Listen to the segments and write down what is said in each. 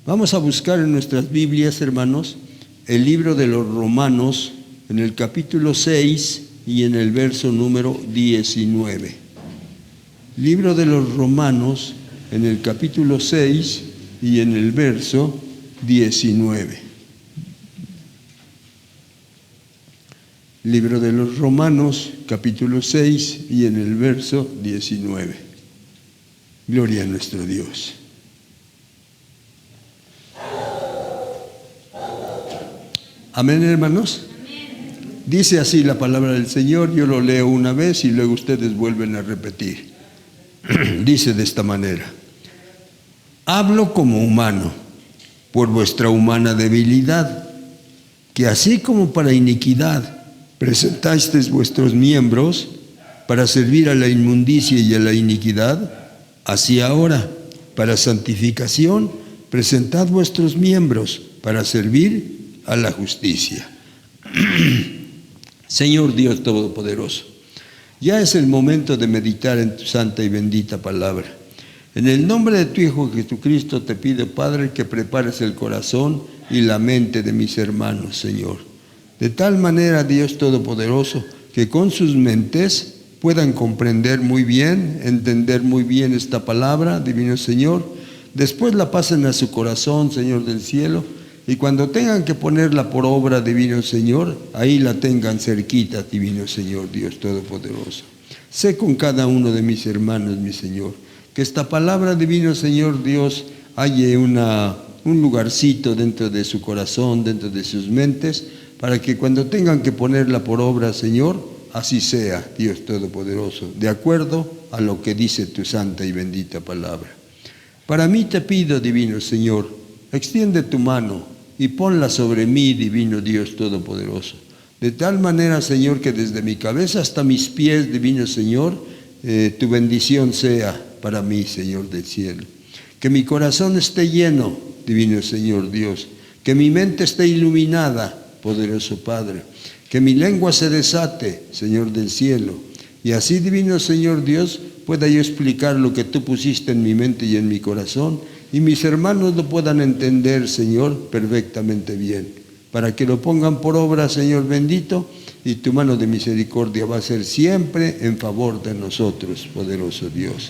Vamos a buscar en nuestras Biblias, hermanos, el libro de los Romanos, en el capítulo 6 y en el verso número 19. Libro de los Romanos, en el capítulo 6 y en el verso 19. Libro de los Romanos, capítulo 6 y en el verso 19. Gloria a nuestro Dios. Amén, hermanos. Amén. Dice así la palabra del Señor, yo lo leo una vez y luego ustedes vuelven a repetir. Dice de esta manera: hablo como humano, por vuestra humana debilidad, que así como para iniquidad presentasteis vuestros miembros para servir a la inmundicia y a la iniquidad, así ahora, para santificación, presentad vuestros miembros para servir a la justicia. Señor Dios Todopoderoso, ya es el momento de meditar en tu santa y bendita palabra. En el nombre de tu Hijo Jesucristo te pido, Padre, que prepares el corazón y la mente de mis hermanos, Señor. De tal manera, Dios Todopoderoso, que con sus mentes puedan comprender muy bien, entender muy bien esta palabra, divino Señor. Después la pasen a su corazón, Señor del cielo, y cuando tengan que ponerla por obra, divino Señor, ahí la tengan cerquita, divino Señor, Dios Todopoderoso. Sé con cada uno de mis hermanos, mi Señor, que esta palabra, divino Señor Dios, halle un lugarcito dentro de su corazón, dentro de sus mentes, para que cuando tengan que ponerla por obra, Señor, así sea, Dios Todopoderoso, de acuerdo a lo que dice tu santa y bendita palabra. Para mí te pido, divino Señor, extiende tu mano y ponla sobre mí, divino Dios Todopoderoso. De tal manera, Señor, que desde mi cabeza hasta mis pies, divino Señor, tu bendición sea para mí, Señor del cielo. Que mi corazón esté lleno, divino Señor Dios. Que mi mente esté iluminada, poderoso Padre. Que mi lengua se desate, Señor del cielo. Y así, divino Señor Dios, pueda yo explicar lo que tú pusiste en mi mente y en mi corazón, y mis hermanos lo puedan entender, Señor, perfectamente bien, para que lo pongan por obra, Señor bendito, y tu mano de misericordia va a ser siempre en favor de nosotros, poderoso Dios.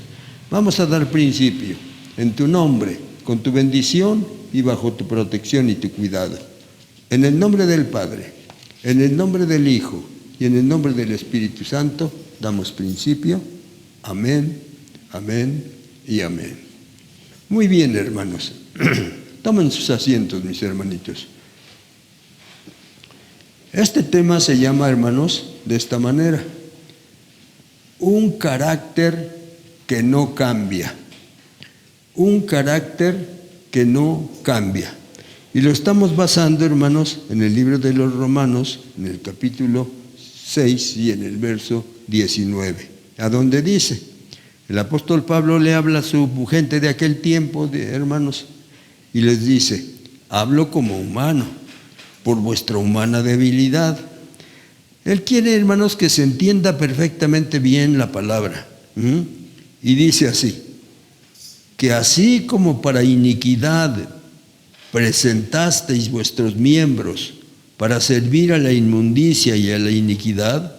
Vamos a dar principio en tu nombre, con tu bendición y bajo tu protección y tu cuidado. En el nombre del Padre, en el nombre del Hijo y en el nombre del Espíritu Santo, damos principio. Amén, amén y amén. Muy bien, hermanos. Tomen sus asientos, mis hermanitos. Este tema se llama, hermanos, de esta manera: un carácter que no cambia. Un carácter que no cambia. Y lo estamos basando, hermanos, en el libro de los Romanos, en el capítulo 6 y en el verso 19, a donde dice, el apóstol Pablo le habla a su gente de aquel tiempo, hermanos, y les dice: hablo como humano, por vuestra humana debilidad. Él quiere, hermanos, que se entienda perfectamente bien la palabra. Y dice así: que así como para iniquidad presentasteis vuestros miembros para servir a la inmundicia y a la iniquidad,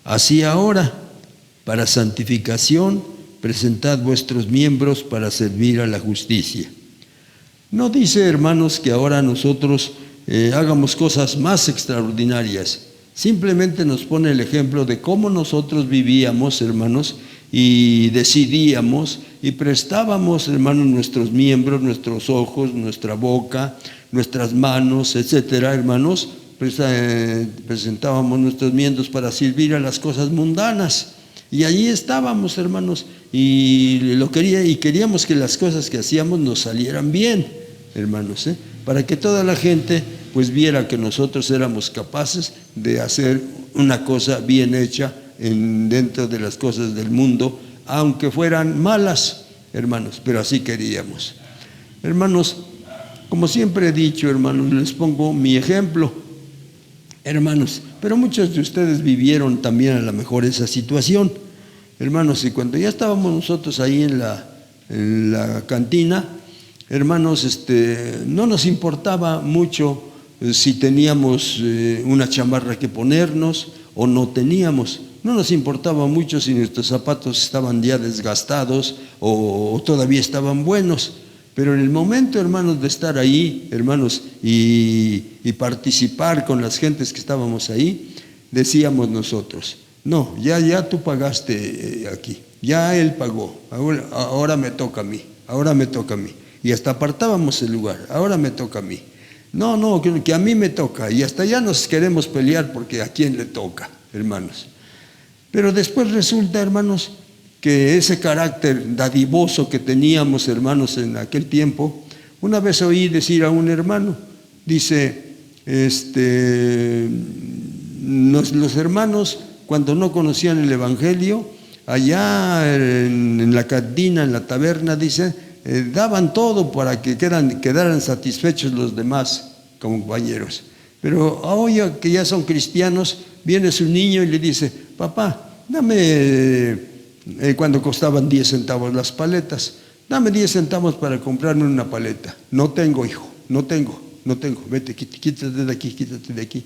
así ahora, para santificación, presentad vuestros miembros para servir a la justicia. No dice, hermanos, que ahora nosotros hagamos cosas más extraordinarias. Simplemente nos pone el ejemplo de cómo nosotros vivíamos, hermanos, y decidíamos y prestábamos, hermanos, nuestros miembros, nuestros ojos, nuestra boca, nuestras manos, etcétera, hermanos, presentábamos nuestros miembros para servir a las cosas mundanas. Y allí estábamos, hermanos, y queríamos que las cosas que hacíamos nos salieran bien, hermanos, para que toda la gente pues viera que nosotros éramos capaces de hacer una cosa bien hecha dentro de las cosas del mundo, aunque fueran malas, hermanos, pero así queríamos. Hermanos, como siempre he dicho, hermanos, les pongo mi ejemplo, hermanos, pero muchos de ustedes vivieron también a lo mejor esa situación, hermanos, y cuando ya estábamos nosotros ahí en la cantina, hermanos, no nos importaba mucho si teníamos una chamarra que ponernos o no teníamos. No nos importaba mucho si nuestros zapatos estaban ya desgastados o todavía estaban buenos. Pero en el momento, hermanos, de estar ahí, hermanos, y participar con las gentes que estábamos ahí, decíamos nosotros, no, ya tú pagaste aquí, ya él pagó, ahora me toca a mí, ahora me toca a mí. Y hasta apartábamos el lugar, ahora me toca a mí. No, que a mí me toca, y hasta ya nos queremos pelear porque a quién le toca, hermanos. Pero después resulta, hermanos, que ese carácter dadivoso que teníamos, hermanos, en aquel tiempo, una vez oí decir a un hermano, dice, los hermanos, cuando no conocían el Evangelio, allá en la cantina, en la taberna, dice, daban todo para que quedaran satisfechos los demás compañeros. Pero hoy que ya son cristianos, viene su niño y le dice, papá, dame... cuando costaban 10 centavos las paletas, dame 10 centavos para comprarme una paleta. No tengo, hijo, no tengo, vete, quítate de aquí.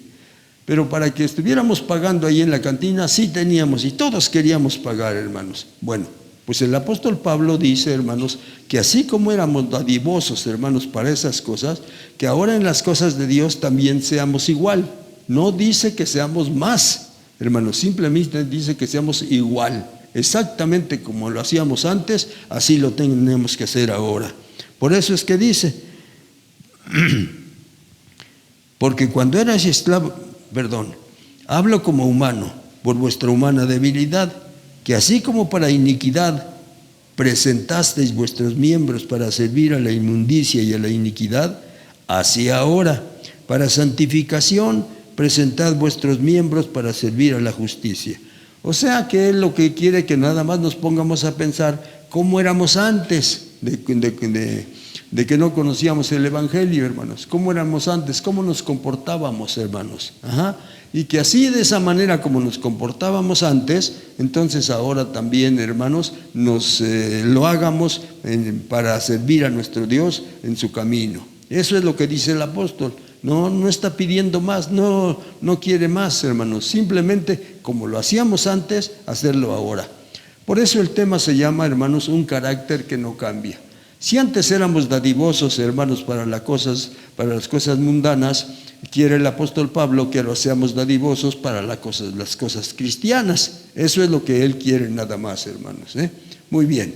Pero para que estuviéramos pagando ahí en la cantina, sí teníamos, y todos queríamos pagar, hermanos. Bueno, pues el apóstol Pablo dice, hermanos, que así como éramos dadivosos, hermanos, para esas cosas, que ahora en las cosas de Dios también seamos igual. No dice que seamos más, hermanos, simplemente dice que seamos igual. Exactamente como lo hacíamos antes, así lo tenemos que hacer ahora. Por eso es que dice, porque cuando eras esclavo, hablo como humano, por vuestra humana debilidad, que así como para iniquidad presentasteis vuestros miembros para servir a la inmundicia y a la iniquidad, así ahora, para santificación, presentad vuestros miembros para servir a la justicia. O sea que Él lo que quiere que nada más nos pongamos a pensar cómo éramos antes de que no conocíamos el Evangelio, hermanos. Cómo éramos antes, cómo nos comportábamos, hermanos. Y que así, de esa manera como nos comportábamos antes, entonces ahora también, hermanos, lo hagamos para servir a nuestro Dios en su camino. Eso es lo que dice el apóstol. No está pidiendo más, no quiere más, hermanos. Simplemente, como lo hacíamos antes, hacerlo ahora. Por eso el tema se llama, hermanos, un carácter que no cambia. Si antes éramos dadivosos, hermanos, para las cosas mundanas, quiere el apóstol Pablo que lo seamos dadivosos para las cosas cristianas. Eso es lo que él quiere nada más, hermanos. Muy bien.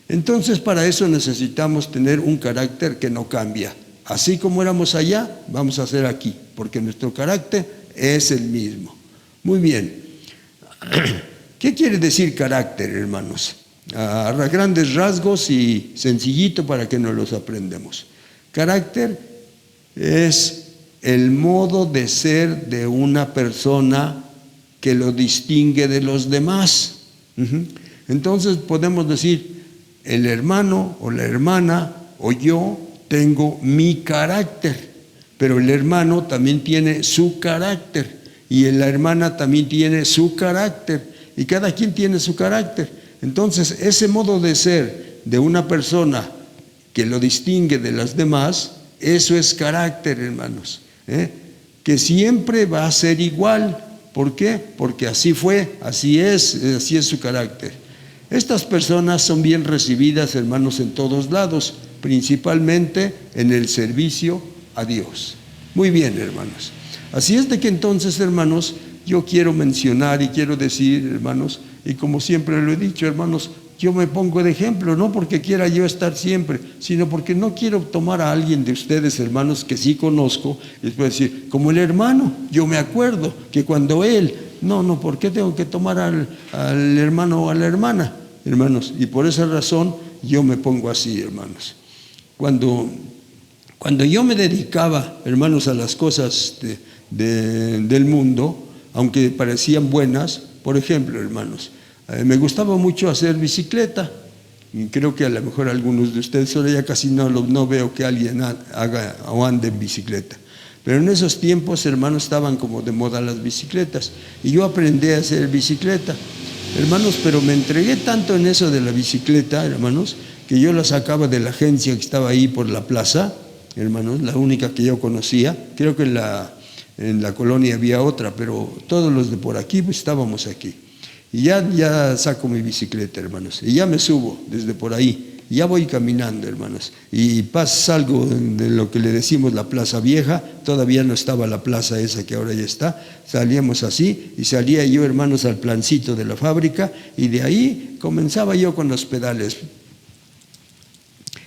Entonces, para eso necesitamos tener un carácter que no cambia. Así como éramos allá, vamos a hacer aquí, porque nuestro carácter es el mismo. Muy bien. ¿Qué quiere decir carácter, hermanos? A grandes rasgos y sencillito para que nos los aprendamos. Carácter es el modo de ser de una persona que lo distingue de los demás. Entonces podemos decir, el hermano o la hermana o yo tengo mi carácter, pero el hermano también tiene su carácter y la hermana también tiene su carácter y cada quien tiene su carácter. Entonces ese modo de ser de una persona que lo distingue de las demás, eso es carácter, hermanos, que siempre va a ser igual. ¿Por qué? Porque así fue, así es su carácter. Estas personas son bien recibidas, hermanos, en todos lados, principalmente en el servicio a Dios. Muy bien, hermanos. Así es de que entonces, hermanos, yo quiero mencionar y quiero decir, hermanos, y como siempre lo he dicho, hermanos, yo me pongo de ejemplo, no porque quiera yo estar siempre, sino porque no quiero tomar a alguien de ustedes, hermanos, que sí conozco, y después decir, como el hermano, yo me acuerdo que cuando él, no, ¿por qué tengo que tomar al hermano o a la hermana, hermanos? Y por esa razón yo me pongo así, hermanos. Cuando yo me dedicaba, hermanos, a las cosas del mundo, aunque parecían buenas, por ejemplo, hermanos, me gustaba mucho hacer bicicleta, y creo que a lo mejor algunos de ustedes ahora ya casi no veo que alguien haga o ande en bicicleta. Pero en esos tiempos, hermanos, estaban como de moda las bicicletas, y yo aprendí a hacer bicicleta. hermanos, pero me entregué tanto en eso de la bicicleta, hermanos, que yo la sacaba de la agencia que estaba ahí por la plaza, hermanos, la única que yo conocía. Creo que en la colonia había otra, pero todos los de por aquí, pues estábamos aquí. Y ya saco mi bicicleta, hermanos, y ya me subo desde por ahí. Ya voy caminando, hermanos, y salgo de lo que le decimos la Plaza Vieja. Todavía no estaba la plaza esa que ahora ya está. Salíamos así y salía yo, hermanos, al plancito de la fábrica, y de ahí comenzaba yo con los pedales.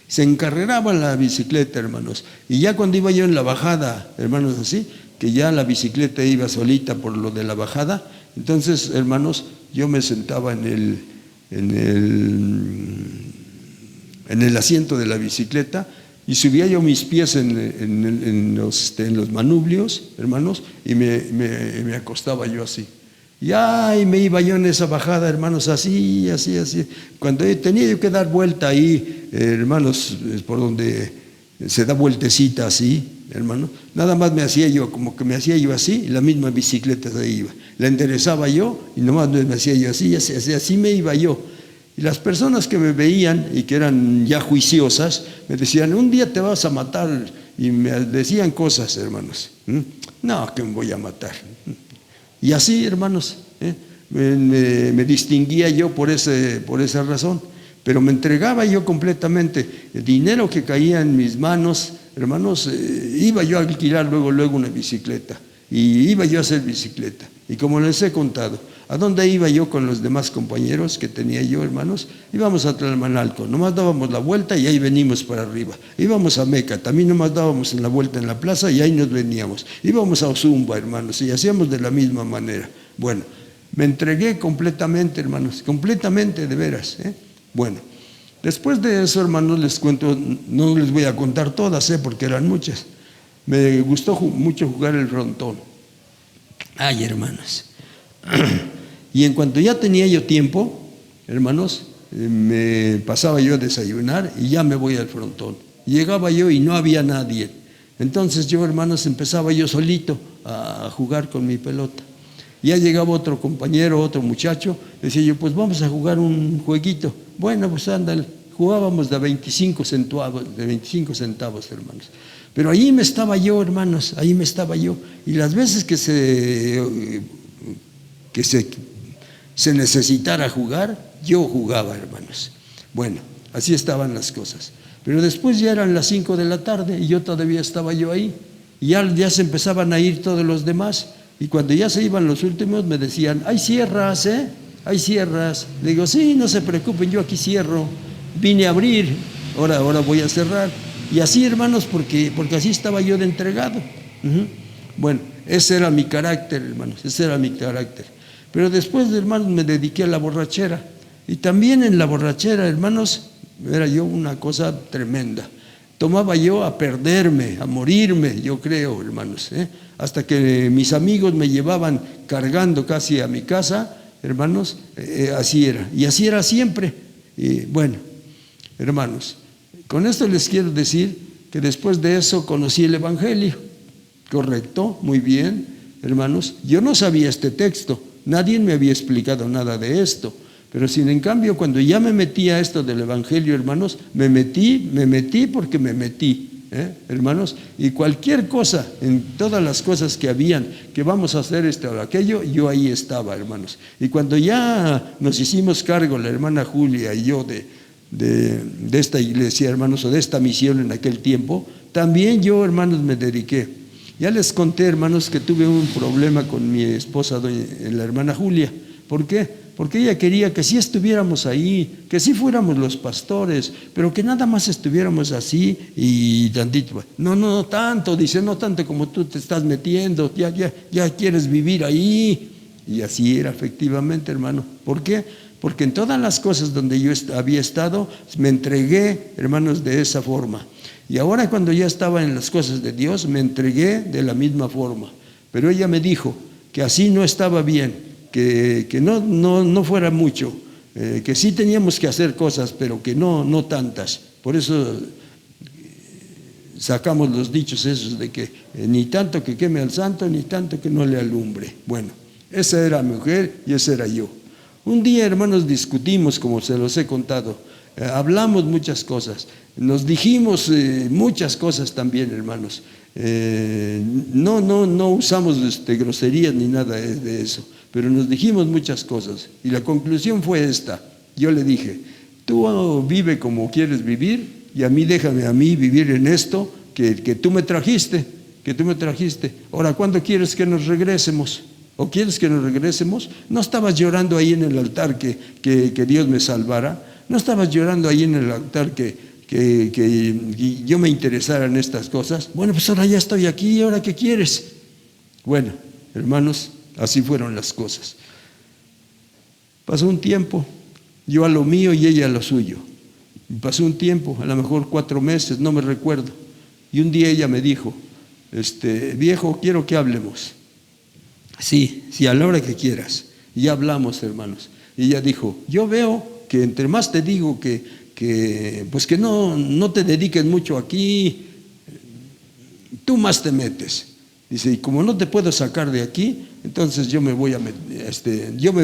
Se encarreraba la bicicleta, hermanos, y ya cuando iba yo en la bajada, hermanos, así, que ya la bicicleta iba solita por lo de la bajada, entonces, hermanos, yo me sentaba en el asiento de la bicicleta y subía yo mis pies en los manubrios, hermanos, y me acostaba yo así. Y me iba yo en esa bajada, hermanos, así. Cuando tenía yo que dar vuelta ahí, hermanos, por donde se da vueltecita así, hermano, nada más me hacía yo así, y la misma bicicleta se iba. La enderezaba yo y nomás me hacía yo así me iba yo. Y las personas que me veían y que eran ya juiciosas, me decían, un día te vas a matar, y me decían cosas, hermanos. No, que me voy a matar. Y así, hermanos, me distinguía yo por esa razón, pero me entregaba yo completamente. El dinero que caía en mis manos, hermanos, iba yo a alquilar luego una bicicleta, y iba yo a hacer bicicleta. Y como les he contado, ¿a dónde iba yo con los demás compañeros que tenía yo, hermanos? Íbamos a Tlalmanalco, nomás dábamos la vuelta y ahí venimos para arriba. Íbamos a Meca, también nomás dábamos la vuelta en la plaza y ahí nos veníamos. Íbamos a Ozumba, hermanos, y hacíamos de la misma manera. Bueno, me entregué completamente, hermanos, completamente, de veras. Bueno, después de eso, hermanos, les cuento, no les voy a contar todas, porque eran muchas. Me gustó mucho jugar el frontón. Ay, hermanos. Y en cuanto ya tenía yo tiempo, hermanos, me pasaba yo a desayunar y ya me voy al frontón. Llegaba yo y no había nadie. Entonces yo, hermanos, empezaba yo solito a jugar con mi pelota. Ya llegaba otro compañero, otro muchacho, decía yo, pues vamos a jugar un jueguito. Bueno, pues ándale. Jugábamos de 25 centavos, hermanos. Pero ahí me estaba yo, hermanos, ahí me estaba yo. Y las veces que se necesitara jugar, yo jugaba, hermanos. Bueno, así estaban las cosas. Pero después ya eran las 5 de la tarde y yo todavía estaba yo ahí. Y ya se empezaban a ir todos los demás. Y cuando ya se iban los últimos me decían, hay sierras, hay sierras. Le digo, sí, no se preocupen, yo aquí cierro. Vine a abrir, ahora voy a cerrar. Y así, hermanos, porque así estaba yo de entregado. Bueno, ese era mi carácter, hermanos, ese era mi carácter. Pero después, hermanos, me dediqué a la borrachera. Y también en la borrachera, hermanos, era yo una cosa tremenda. Tomaba yo a perderme, a morirme, yo creo, hermanos, hasta que mis amigos me llevaban cargando casi a mi casa, hermanos, así era. Y así era siempre. Y bueno, hermanos, con esto les quiero decir que después de eso conocí el Evangelio. ¿Correcto? Muy bien, hermanos. Yo no sabía este texto, nadie me había explicado nada de esto. Pero sin en cambio, cuando ya me metí a esto del Evangelio, hermanos, me metí porque me metí, hermanos. Y cualquier cosa, en todas las cosas que habían, que vamos a hacer esto o aquello, yo ahí estaba, hermanos. Y cuando ya nos hicimos cargo, la hermana Julia y yo, de esta iglesia, hermanos, o de esta misión en aquel tiempo, también yo, hermanos, me dediqué. Ya les conté, hermanos, que tuve un problema con mi esposa, la hermana Julia. ¿Por qué? Porque ella quería que sí estuviéramos ahí, que sí fuéramos los pastores, pero que nada más estuviéramos así y tantito. No tanto, dice, no tanto como tú te estás metiendo, ya quieres vivir ahí. Y así era efectivamente, hermano. ¿Por qué? Porque en todas las cosas donde yo había estado, me entregué, hermanos, de esa forma. Y ahora cuando ya estaba en las cosas de Dios, me entregué de la misma forma. Pero ella me dijo que así no estaba bien, que no fuera mucho, que sí teníamos que hacer cosas, pero que no tantas. Por eso sacamos los dichos esos de que ni tanto que queme al santo, ni tanto que no le alumbre. Bueno, esa era mi mujer y ese era yo. Un día, hermanos, discutimos, como se los he contado. Hablamos muchas cosas. Nos dijimos muchas cosas también, hermanos. No usamos groserías ni nada de eso, pero nos dijimos muchas cosas. Y la conclusión fue esta. Yo le dije, tú vive como quieres vivir y a mí déjame a mí vivir en esto que tú me trajiste, Ahora, ¿cuándo quieres que nos regresemos? ¿O quieres que nos regresemos? ¿No estabas llorando ahí en el altar que Dios me salvara? ¿No estabas llorando ahí en el altar que yo me interesara en estas cosas? Bueno, pues ahora ya estoy aquí, ¿ahora qué quieres? Bueno, hermanos, así fueron las cosas. Pasó un tiempo, yo a lo mío y ella a lo suyo. Pasó un tiempo, a lo mejor 4 meses, no me recuerdo. Y un día ella me dijo, viejo, quiero que hablemos. Sí, a la hora que quieras. Y ya hablamos, hermanos. Y ella dijo, yo veo que entre más te digo que no te dediques mucho aquí, tú más te metes. Dice, y como no te puedo sacar de aquí, entonces yo me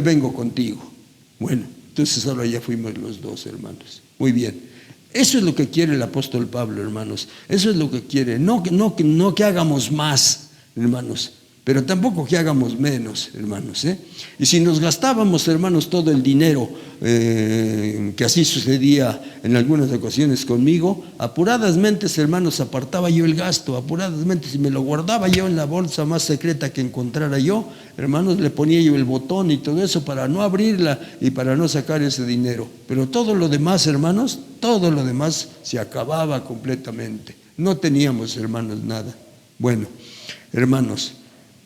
vengo contigo. Bueno, entonces ahora ya fuimos los dos, hermanos. Muy bien. Eso es lo que quiere el apóstol Pablo, hermanos. Eso es lo que quiere. No que hagamos más, hermanos, pero tampoco que hagamos menos, hermanos. Y si nos gastábamos, hermanos, todo el dinero, que así sucedía en algunas ocasiones conmigo, apuradamente, hermanos, apartaba yo el gasto, apuradamente, si me lo guardaba yo en la bolsa más secreta que encontrara yo, hermanos, le ponía yo el botón y todo eso para no abrirla y para no sacar ese dinero. Pero todo lo demás, hermanos, todo lo demás se acababa completamente. No teníamos, hermanos, nada. Bueno, hermanos,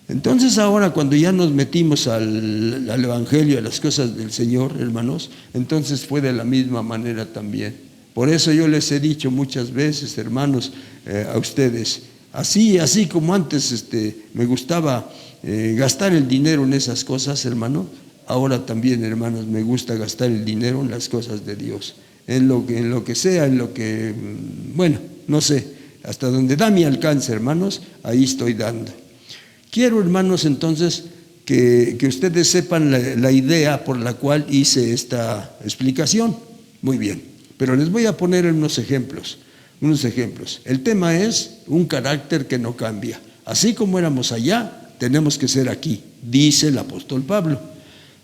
entonces ahora cuando ya nos metimos al Evangelio, a las cosas del Señor, hermanos, entonces fue de la misma manera también. Por eso yo les he dicho muchas veces, hermanos, a ustedes, así como antes me gustaba gastar el dinero en esas cosas, hermano, ahora también, hermanos, me gusta gastar el dinero en las cosas de Dios, en lo que sea, bueno, no sé, hasta donde da mi alcance, hermanos, ahí estoy dando. Quiero, hermanos, entonces, que ustedes sepan la idea por la cual hice esta explicación. Muy bien, pero les voy a poner unos ejemplos. El tema es un carácter que no cambia. Así como éramos allá, tenemos que ser aquí, dice el apóstol Pablo.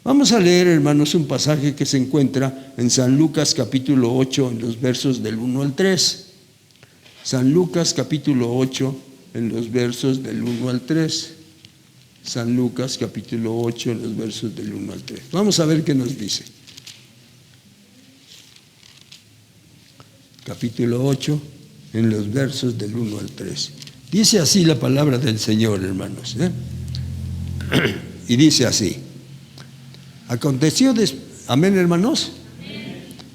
Vamos a leer, hermanos, un pasaje que se encuentra en San Lucas capítulo 8, en los versos del 1 al 3. San Lucas capítulo 8, en los versos del 1 al 3. San Lucas capítulo 8, en los versos del 1 al 3. Vamos a ver qué nos dice. Capítulo 8, en los versos del 1 al 3. Dice así la palabra del Señor, hermanos. Y dice así. Amén, hermanos.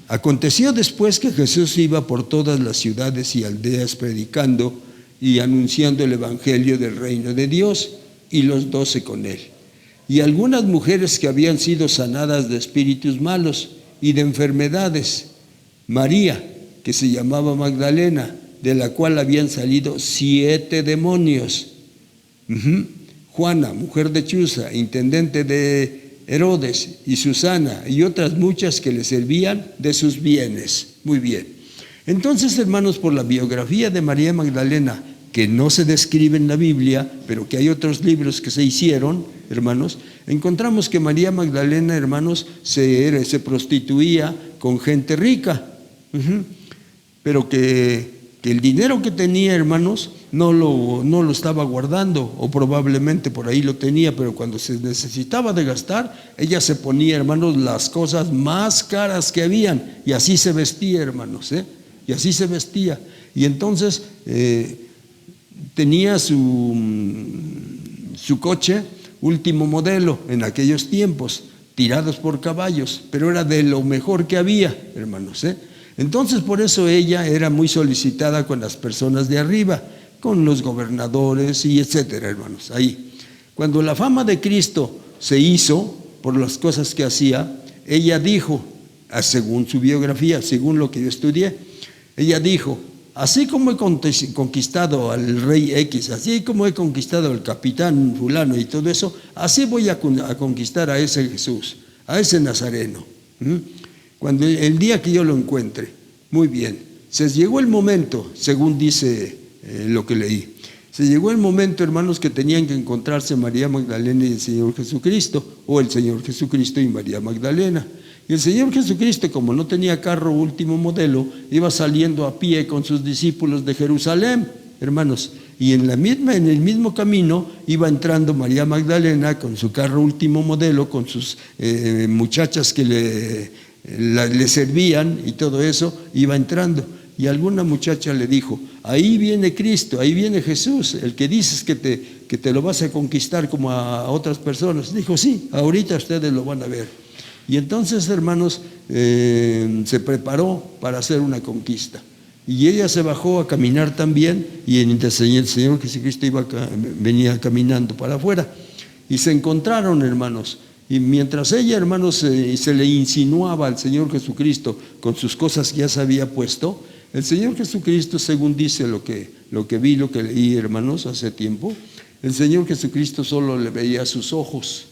Aconteció después que Jesús iba por todas las ciudades y aldeas predicando y anunciando el evangelio del reino de Dios, y los 12 con él. Y algunas mujeres que habían sido sanadas de espíritus malos y de enfermedades. María, que se llamaba Magdalena, de la cual habían salido 7 demonios. Juana, mujer de Chuza, intendente de Herodes, y Susana, y otras muchas que le servían de sus bienes. Muy bien. Entonces, hermanos, por la biografía de María Magdalena, que no se describe en la Biblia, pero que hay otros libros que se hicieron, hermanos, encontramos que María Magdalena, hermanos, se prostituía con gente rica, pero que el dinero que tenía, hermanos, no lo estaba guardando, o probablemente por ahí lo tenía, pero cuando se necesitaba de gastar, ella se ponía, hermanos, las cosas más caras que habían, y así se vestía, hermanos, y así se vestía. Y entonces tenía su coche último modelo en aquellos tiempos, tirados por caballos, pero era de lo mejor que había, hermanos. Entonces por eso ella era muy solicitada con las personas de arriba, con los gobernadores y etcétera, hermanos. Ahí, cuando la fama de Cristo se hizo por las cosas que hacía, ella dijo, según su biografía, según lo que yo estudié, ella dijo: así como he conquistado al rey X, así como he conquistado al capitán fulano y todo eso, así voy a conquistar a ese Jesús. a ese nazareno. Cuando el día que yo lo encuentre, muy bien. Se llegó el momento, según dice lo que leí. Se llegó el momento, hermanos, que tenían que encontrarse María Magdalena y el Señor Jesucristo, o el Señor Jesucristo y María Magdalena. Y el Señor Jesucristo, como no tenía carro último modelo, iba saliendo a pie con sus discípulos de Jerusalén, hermanos. Y en el mismo camino iba entrando María Magdalena con su carro último modelo, con sus muchachas que le servían y todo eso, iba entrando. Y alguna muchacha le dijo, ahí viene Cristo, ahí viene Jesús, el que dices que te lo vas a conquistar como a otras personas. Dijo, sí, ahorita ustedes lo van a ver. Y entonces, hermanos, se preparó para hacer una conquista. Y ella se bajó a caminar también, y el Señor Jesucristo venía caminando para afuera. Y se encontraron, hermanos. Y mientras ella, hermanos, se le insinuaba al Señor Jesucristo con sus cosas que ya se había puesto, el Señor Jesucristo, según dice lo que vi, lo que leí, hermanos, hace tiempo, el Señor Jesucristo solo le veía sus ojos.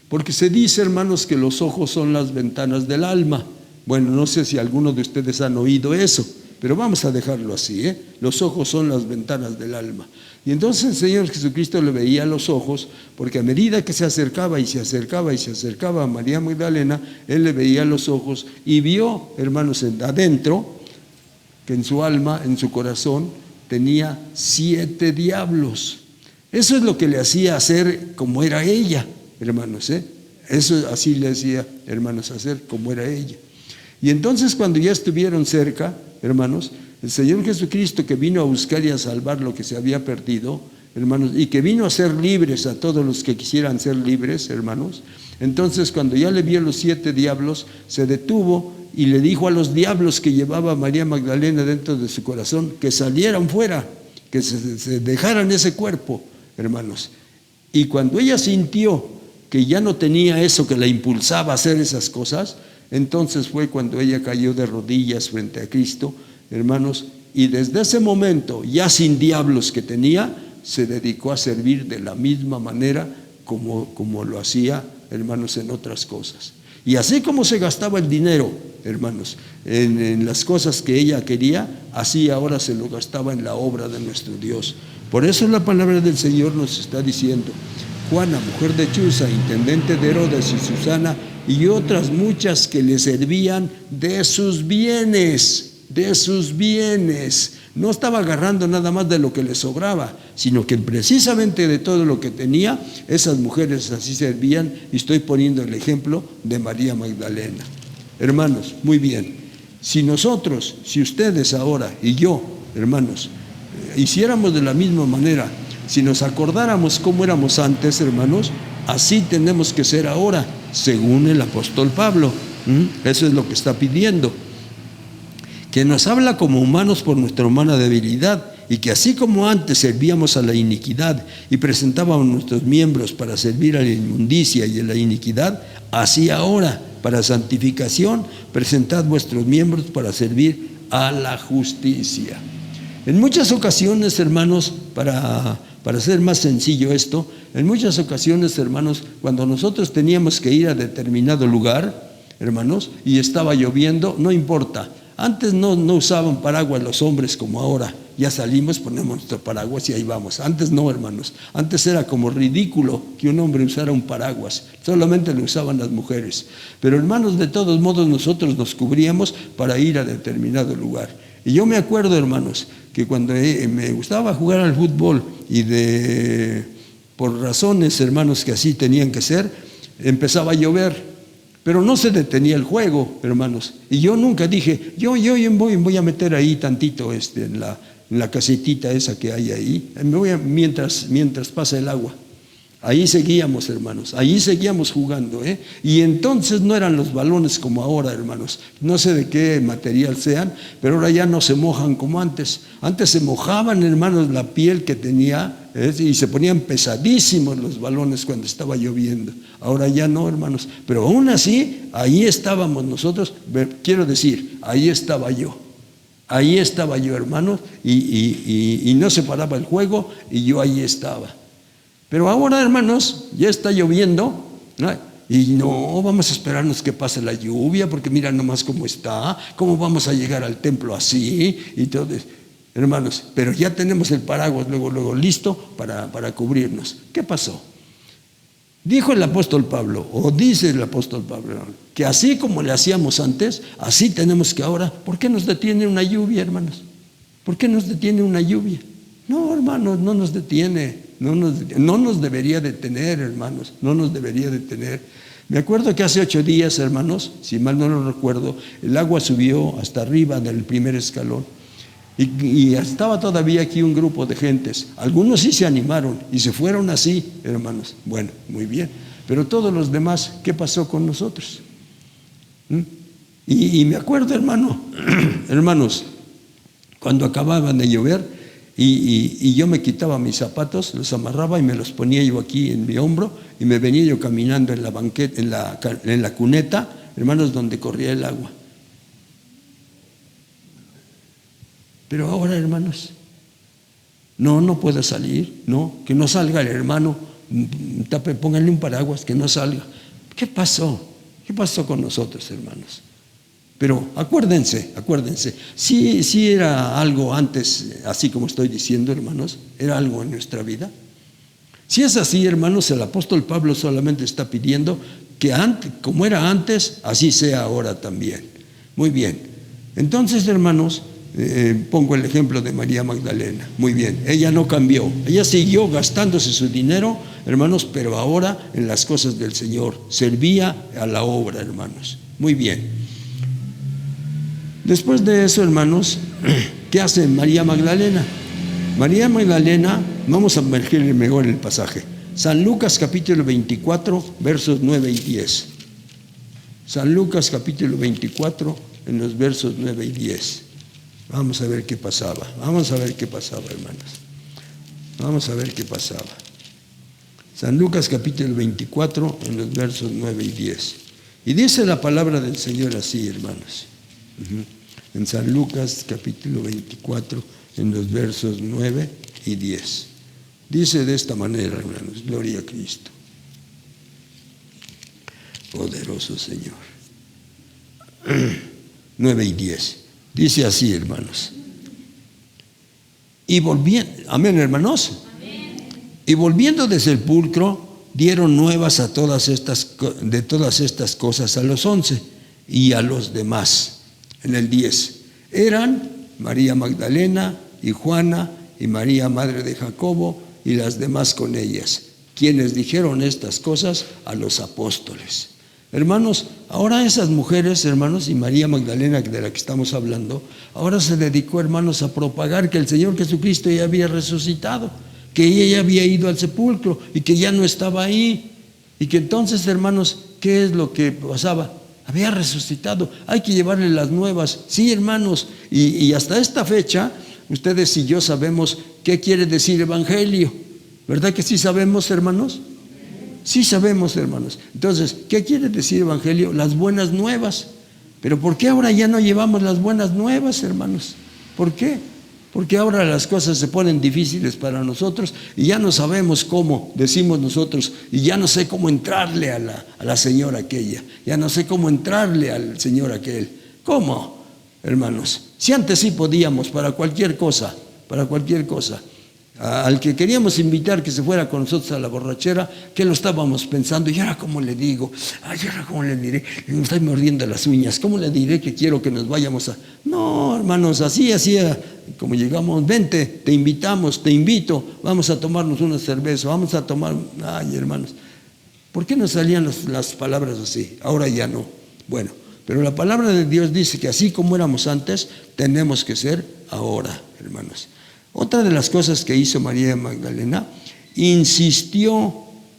Porque se dice, hermanos, que los ojos son las ventanas del alma. Bueno, no sé si algunos de ustedes han oído eso, pero vamos a dejarlo así, Los ojos son las ventanas del alma. Y entonces el Señor Jesucristo le veía los ojos, porque a medida que se acercaba y se acercaba y se acercaba a María Magdalena, Él le veía los ojos y vio, hermanos, adentro, que en su alma, en su corazón, tenía 7 diablos. Eso es lo que le hacía hacer como era ella, hermanos, Eso así le hacía, hermanos, hacer como era ella. Y entonces cuando ya estuvieron cerca, hermanos, el Señor Jesucristo, que vino a buscar y a salvar lo que se había perdido, hermanos, y que vino a ser libres a todos los que quisieran ser libres, hermanos, entonces cuando ya le vio los 7 diablos, se detuvo y le dijo a los diablos que llevaba María Magdalena dentro de su corazón que salieran fuera, que se dejaran ese cuerpo, hermanos. Y cuando ella sintió que ya no tenía eso que la impulsaba a hacer esas cosas, entonces fue cuando ella cayó de rodillas frente a Cristo, hermanos, y desde ese momento, ya sin diablos que tenía, se dedicó a servir de la misma manera como lo hacía, hermanos, en otras cosas. Y así como se gastaba el dinero, hermanos, en las cosas que ella quería, así ahora se lo gastaba en la obra de nuestro Dios. Por eso la palabra del Señor nos está diciendo, Juana, mujer de Chuza, intendente de Herodes, y Susana, y otras muchas que le servían de sus bienes, No estaba agarrando nada más de lo que le sobraba, sino que precisamente de todo lo que tenía, esas mujeres así servían, y estoy poniendo el ejemplo de María Magdalena. Hermanos, muy bien, si ustedes ahora y yo, hermanos, hiciéramos de la misma manera, si nos acordáramos cómo éramos antes, hermanos, así tenemos que ser ahora, según el apóstol Pablo. Eso es lo que está pidiendo. Que nos habla como humanos por nuestra humana debilidad, y que así como antes servíamos a la iniquidad y presentábamos nuestros miembros para servir a la inmundicia y a la iniquidad, así ahora, para santificación, presentad vuestros miembros para servir a la justicia. En muchas ocasiones, hermanos, para hacer más sencillo esto, en muchas ocasiones, hermanos, cuando nosotros teníamos que ir a determinado lugar, hermanos, y estaba lloviendo, no importa. Antes no usaban paraguas los hombres como ahora. Ya salimos, ponemos nuestro paraguas y ahí vamos. Antes no, hermanos. Antes era como ridículo que un hombre usara un paraguas. Solamente lo usaban las mujeres. Pero, hermanos, de todos modos nosotros nos cubríamos para ir a determinado lugar. Y yo me acuerdo, hermanos, que cuando me gustaba jugar al fútbol y por razones, hermanos, que así tenían que ser, empezaba a llover. Pero no se detenía el juego, hermanos. Y yo nunca dije, yo voy a meter ahí tantito en la casetita esa que hay ahí, mientras pasa el agua. Ahí seguíamos, hermanos, ahí seguíamos jugando, Y entonces no eran los balones como ahora, hermanos. No sé de qué material sean, pero ahora ya no se mojan como antes. Antes se mojaban, hermanos, la piel que tenía, y se ponían pesadísimos los balones cuando estaba lloviendo. Ahora ya no, hermanos. Pero aún así, ahí estábamos nosotros. Quiero decir, ahí estaba yo. Ahí estaba yo, hermanos, y no se paraba el juego, y yo ahí estaba. Pero ahora, hermanos, ya está lloviendo, ¿no? Y no, vamos a esperarnos que pase la lluvia, porque mira nomás cómo está, cómo vamos a llegar al templo así, y todo. Hermanos, pero ya tenemos el paraguas luego listo para cubrirnos. ¿Qué pasó? Dijo el apóstol Pablo, o dice el apóstol Pablo, que así como le hacíamos antes, así tenemos que ahora. ¿Por qué nos detiene una lluvia, hermanos? ¿Por qué nos detiene una lluvia? No, hermanos, no nos detiene, no nos debería detener, hermanos, no nos debería detener. Me acuerdo que hace 8 días, hermanos, si mal no lo recuerdo, el agua subió hasta arriba del primer escalón. Y estaba todavía aquí un grupo de gentes. Algunos sí se animaron y se fueron así, hermanos. Bueno, muy bien. Pero todos los demás, ¿qué pasó con nosotros? Y me acuerdo, hermanos, cuando acababan de llover y yo me quitaba mis zapatos, los amarraba y me los ponía yo aquí en mi hombro y me venía yo caminando en la banqueta, en la cuneta, hermanos, donde corría el agua. Pero ahora, hermanos, no puede salir, que no salga el hermano, pónganle un paraguas, que no salga. ¿Qué pasó? ¿Qué pasó con nosotros, hermanos? Pero acuérdense, sí era algo antes, así como estoy diciendo, hermanos, era algo en nuestra vida. Si es así, hermanos, el apóstol Pablo solamente está pidiendo que antes, como era antes, así sea ahora también. Muy bien. Entonces, hermanos, pongo el ejemplo de María Magdalena. Muy bien, ella no cambió, ella siguió gastándose su dinero, hermanos, pero ahora en las cosas del Señor, servía a la obra, hermanos. Muy bien. Después de eso, hermanos, ¿qué hace María Magdalena? María Magdalena, vamos a emerger mejor el pasaje. San Lucas capítulo 24, versos 9 y 10. San Lucas capítulo 24, en los versos 9 y 10. Vamos a ver qué pasaba. Vamos a ver qué pasaba, hermanos. Vamos a ver qué pasaba. San Lucas capítulo 24, en los versos 9 y 10. Y dice la palabra del Señor así, hermanos. En San Lucas capítulo 24, en los versos 9 y 10. Dice de esta manera, hermanos, gloria a Cristo. Poderoso Señor. 9 y 10. Dice así, hermanos. Y volviendo, amén, hermanos. Amén. Y volviendo del sepulcro, dieron nuevas de todas estas cosas a los 11 y a los demás. En el 10. Eran María Magdalena y Juana y María, madre de Jacobo, y las demás con ellas, quienes dijeron estas cosas a los apóstoles. Hermanos, ahora esas mujeres, hermanos, y María Magdalena, de la que estamos hablando, ahora se dedicó, hermanos, a propagar que el Señor Jesucristo ya había resucitado, que ella ya había ido al sepulcro y que ya no estaba ahí. Y que entonces, hermanos, ¿qué es lo que pasaba? Había resucitado, hay que llevarle las nuevas. Sí, hermanos, y hasta esta fecha, ustedes y yo sabemos qué quiere decir evangelio. ¿Verdad que sí sabemos, hermanos? Sí sabemos, hermanos. Entonces, ¿qué quiere decir evangelio? Las buenas nuevas. Pero ¿por qué ahora ya no llevamos las buenas nuevas, hermanos? ¿Por qué? Porque ahora las cosas se ponen difíciles para nosotros y ya no sabemos cómo, decimos nosotros, y ya no sé cómo entrarle a la señora aquella, ya no sé cómo entrarle al señor aquel. ¿Cómo, hermanos? Si antes sí podíamos para cualquier cosa. Al que queríamos invitar que se fuera con nosotros a la borrachera, que lo estábamos pensando, y ahora cómo le digo, ahora cómo le diré, me estoy mordiendo las uñas, cómo le diré que quiero que nos vayamos a... No, hermanos, así, como llegamos, vente, te invitamos, te invito, vamos a tomarnos una cerveza, vamos a tomar... Ay, hermanos, ¿por qué no salían las palabras así? Ahora ya no. Bueno, pero la palabra de Dios dice que así como éramos antes, tenemos que ser ahora, hermanos. Otra de las cosas que hizo María Magdalena, insistió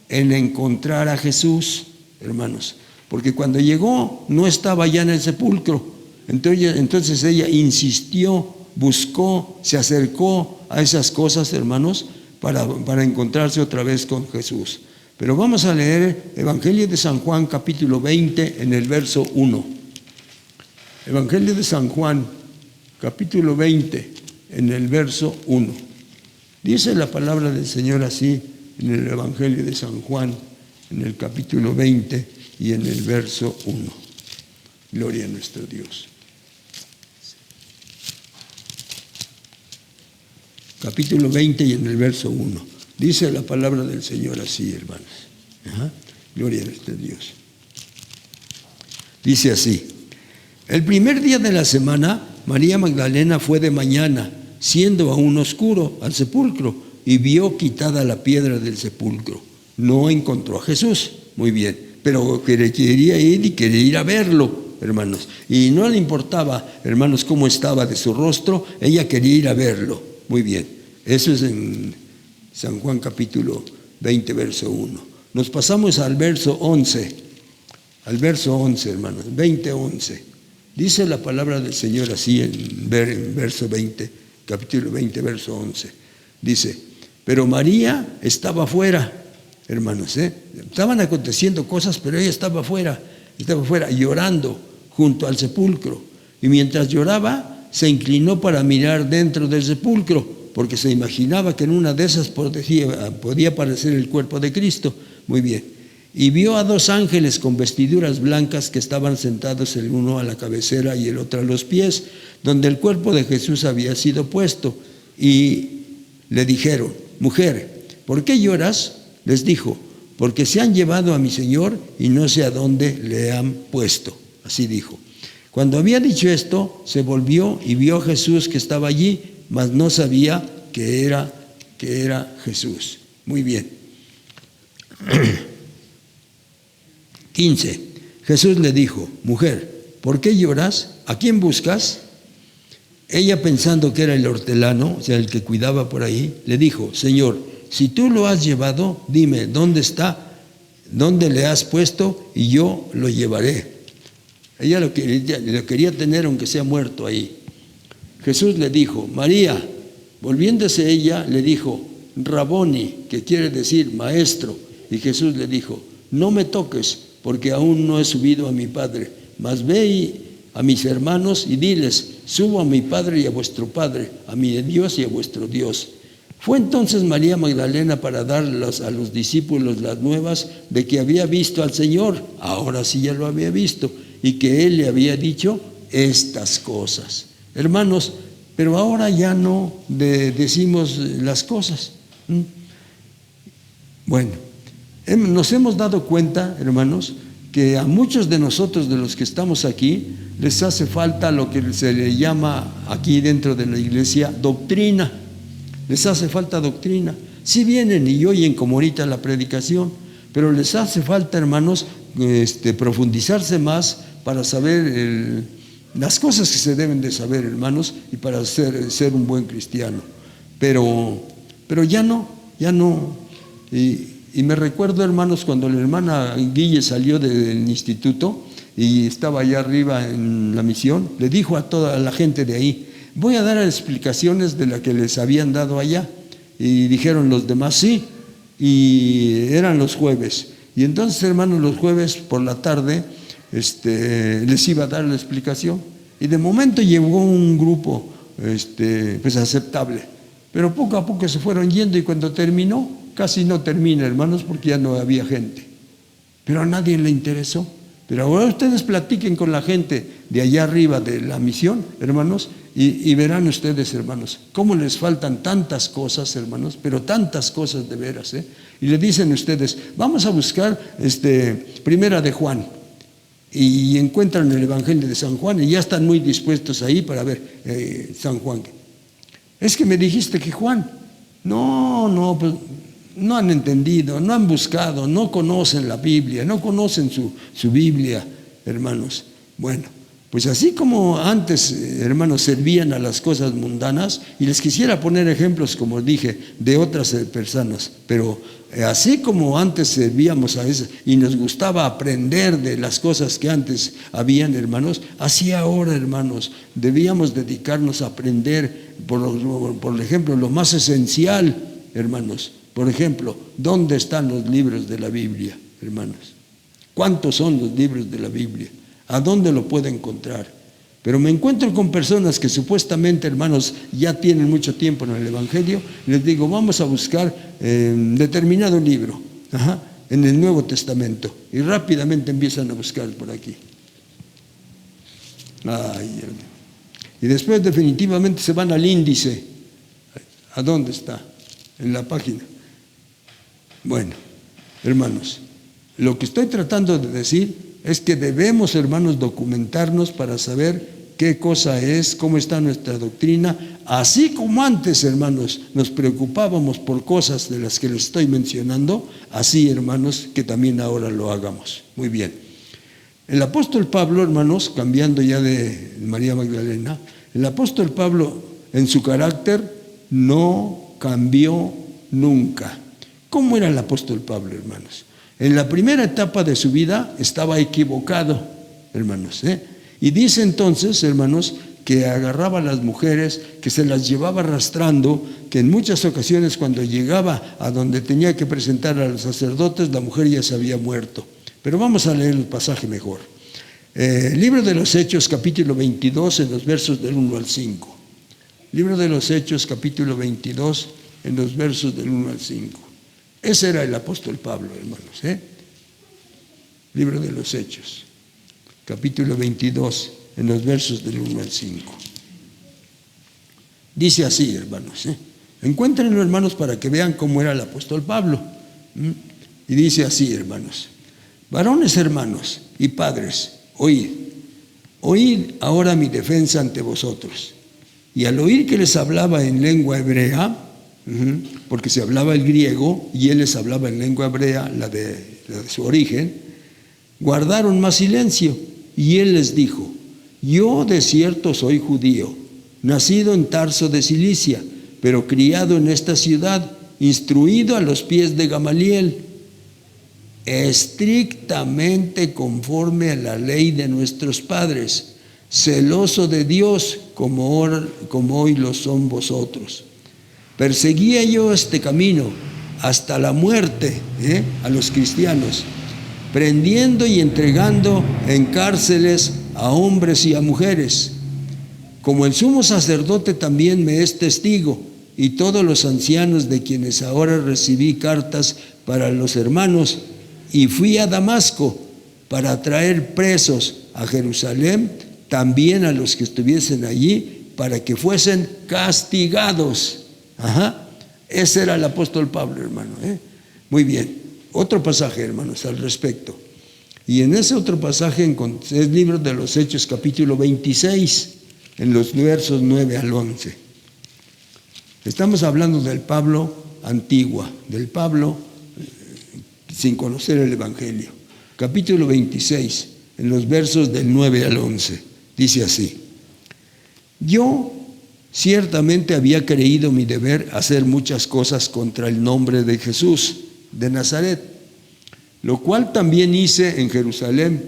en encontrar a Jesús, hermanos, porque cuando llegó no estaba ya en el sepulcro. Entonces ella insistió, buscó, se acercó a esas cosas, hermanos, para encontrarse otra vez con Jesús. Pero vamos a leer Evangelio de San Juan, capítulo 20, en el verso 1. Evangelio de San Juan, capítulo 20. En el verso 1. Dice la palabra del Señor así en el Evangelio de San Juan, en el capítulo 20, y en el verso 1. Gloria a nuestro Dios. Capítulo 20 y en el verso 1. Dice la palabra del Señor así, hermanos. Gloria a nuestro Dios. Dice así: el primer día de la semana, María Magdalena fue de mañana, siendo aún oscuro, al sepulcro, y vio quitada la piedra del sepulcro. No encontró a Jesús. Muy bien, pero quería ir y quería ir a verlo, hermanos. Y no le importaba, hermanos, cómo estaba de su rostro, ella quería ir a verlo. Muy bien, eso es en San Juan capítulo 20, verso 1. Nos pasamos al verso 11, hermanos, 20, 11. Dice la palabra del Señor así en verso 20, capítulo 20, verso 11. Dice: pero María estaba afuera, hermanos, estaban aconteciendo cosas, pero ella estaba afuera, llorando junto al sepulcro. Y mientras lloraba, se inclinó para mirar dentro del sepulcro, porque se imaginaba que en una de esas podía aparecer el cuerpo de Cristo. Muy bien. Y vio a dos ángeles con vestiduras blancas que estaban sentados, el uno a la cabecera y el otro a los pies, donde el cuerpo de Jesús había sido puesto. Y le dijeron: mujer, ¿por qué lloras? Les dijo: porque se han llevado a mi Señor y no sé a dónde le han puesto. Así dijo. Cuando había dicho esto, se volvió y vio a Jesús que estaba allí, mas no sabía que era Jesús. Muy bien. 15. Jesús le dijo: mujer, ¿por qué lloras? ¿A quién buscas? Ella, pensando que era el hortelano, o sea, el que cuidaba por ahí, le dijo: Señor, si tú lo has llevado, dime dónde está, dónde le has puesto, y yo lo llevaré. Ella lo quería tener aunque sea muerto ahí. Jesús le dijo: María. Volviéndose ella, le dijo: Raboni, que quiere decir maestro. Y Jesús le dijo: no me toques, porque aún no he subido a mi Padre, mas ve a mis hermanos y diles: subo a mi Padre y a vuestro Padre, a mi Dios y a vuestro Dios. Fue entonces María Magdalena para dar a los discípulos las nuevas de que había visto al Señor, ahora sí ya lo había visto, y que Él le había dicho estas cosas. Hermanos, pero ahora ya no decimos las cosas. Bueno, nos hemos dado cuenta, hermanos, que a muchos de nosotros, de los que estamos aquí, les hace falta lo que se le llama aquí dentro de la iglesia doctrina. Les hace falta doctrina. Sí vienen y oyen como ahorita la predicación, pero les hace falta, hermanos, profundizarse más para saber las cosas que se deben de saber, hermanos, y para ser un buen cristiano. Pero ya no. Y me recuerdo, hermanos, cuando la hermana Guille salió del instituto y estaba allá arriba en la misión, le dijo a toda la gente de ahí: voy a dar explicaciones de la que les habían dado allá. Y dijeron los demás sí, y eran los jueves. Y entonces, hermanos, los jueves por la tarde les iba a dar la explicación. Y de momento llegó un grupo pues aceptable. Pero poco a poco se fueron yendo, y cuando terminó, casi no termina, hermanos, porque ya no había gente. Pero a nadie le interesó. Pero ahora ustedes platiquen con la gente de allá arriba de la misión, hermanos, y verán ustedes, hermanos, cómo les faltan tantas cosas, hermanos, pero tantas cosas de veras, Y le dicen ustedes: vamos a buscar Primera de Juan, y encuentran el Evangelio de San Juan, y ya están muy dispuestos ahí para ver San Juan. Es que me dijiste que Juan. No, pues no han entendido, no han buscado, no conocen la Biblia, no conocen su Biblia, hermanos. Bueno, pues así como antes, hermanos, servían a las cosas mundanas, y les quisiera poner ejemplos, como dije, de otras personas, pero así como antes servíamos a eso y nos gustaba aprender de las cosas que antes habían, hermanos, así ahora, hermanos, debíamos dedicarnos a aprender, por ejemplo, lo más esencial, hermanos. Por ejemplo, ¿dónde están los libros de la Biblia, hermanos? ¿Cuántos son los libros de la Biblia? ¿A dónde lo puede encontrar? Pero me encuentro con personas que supuestamente, hermanos, ya tienen mucho tiempo en el Evangelio. Les digo: vamos a buscar determinado libro. en el Nuevo Testamento. Y rápidamente empiezan a buscar por aquí. Ay, y después definitivamente se van al índice. ¿A dónde está? En la página. Bueno, hermanos, lo que estoy tratando de decir es que debemos, hermanos, documentarnos para saber qué cosa es, cómo está nuestra doctrina, así como antes, hermanos, nos preocupábamos por cosas de las que les estoy mencionando, así, hermanos, que también ahora lo hagamos. Muy bien. El apóstol Pablo, hermanos, cambiando ya de María Magdalena, el apóstol Pablo en su carácter no cambió nunca. ¿Cómo era el apóstol Pablo, hermanos? En la primera etapa de su vida estaba equivocado, hermanos, Y dice entonces, hermanos, que agarraba a las mujeres, que se las llevaba arrastrando, que en muchas ocasiones cuando llegaba a donde tenía que presentar a los sacerdotes, la mujer ya se había muerto. Pero vamos a leer el pasaje mejor. Libro de los Hechos, capítulo 22, en los versos del 1 al 5. Libro de los Hechos, capítulo 22, en los versos del 1 al 5. Ese era el apóstol Pablo, hermanos. Libro de los Hechos, capítulo 22, en los versos del 1 al 5. Dice así, hermanos. Encuéntrenlo, hermanos, para que vean cómo era el apóstol Pablo. Y dice así, hermanos. Varones, hermanos y padres, oíd ahora mi defensa ante vosotros. Y al oír que les hablaba en lengua hebrea, porque se hablaba el griego y él les hablaba en lengua hebrea, la de su origen, guardaron más silencio. Y él les dijo: yo de cierto soy judío, nacido en Tarso de Cilicia, pero criado en esta ciudad, instruido a los pies de Gamaliel, estrictamente conforme a la ley de nuestros padres, celoso de Dios como hoy lo son vosotros. Perseguía yo este camino hasta la muerte a los cristianos, prendiendo y entregando en cárceles a hombres y a mujeres. Como el sumo sacerdote también me es testigo, y todos los ancianos de quienes ahora recibí cartas para los hermanos, y fui a Damasco para traer presos a Jerusalén, también a los que estuviesen allí, para que fuesen castigados. Ese era el apóstol Pablo, hermano. Muy bien. Otro pasaje, hermanos, al respecto. Y en ese otro pasaje es el libro de los Hechos, capítulo 26, en los versos 9 al 11. Estamos hablando del Pablo antigua, del Pablo sin conocer el Evangelio. Capítulo 26, en los versos del 9 al 11. Dice así: yo ciertamente había creído mi deber hacer muchas cosas contra el nombre de Jesús de Nazaret, lo cual también hice en Jerusalén.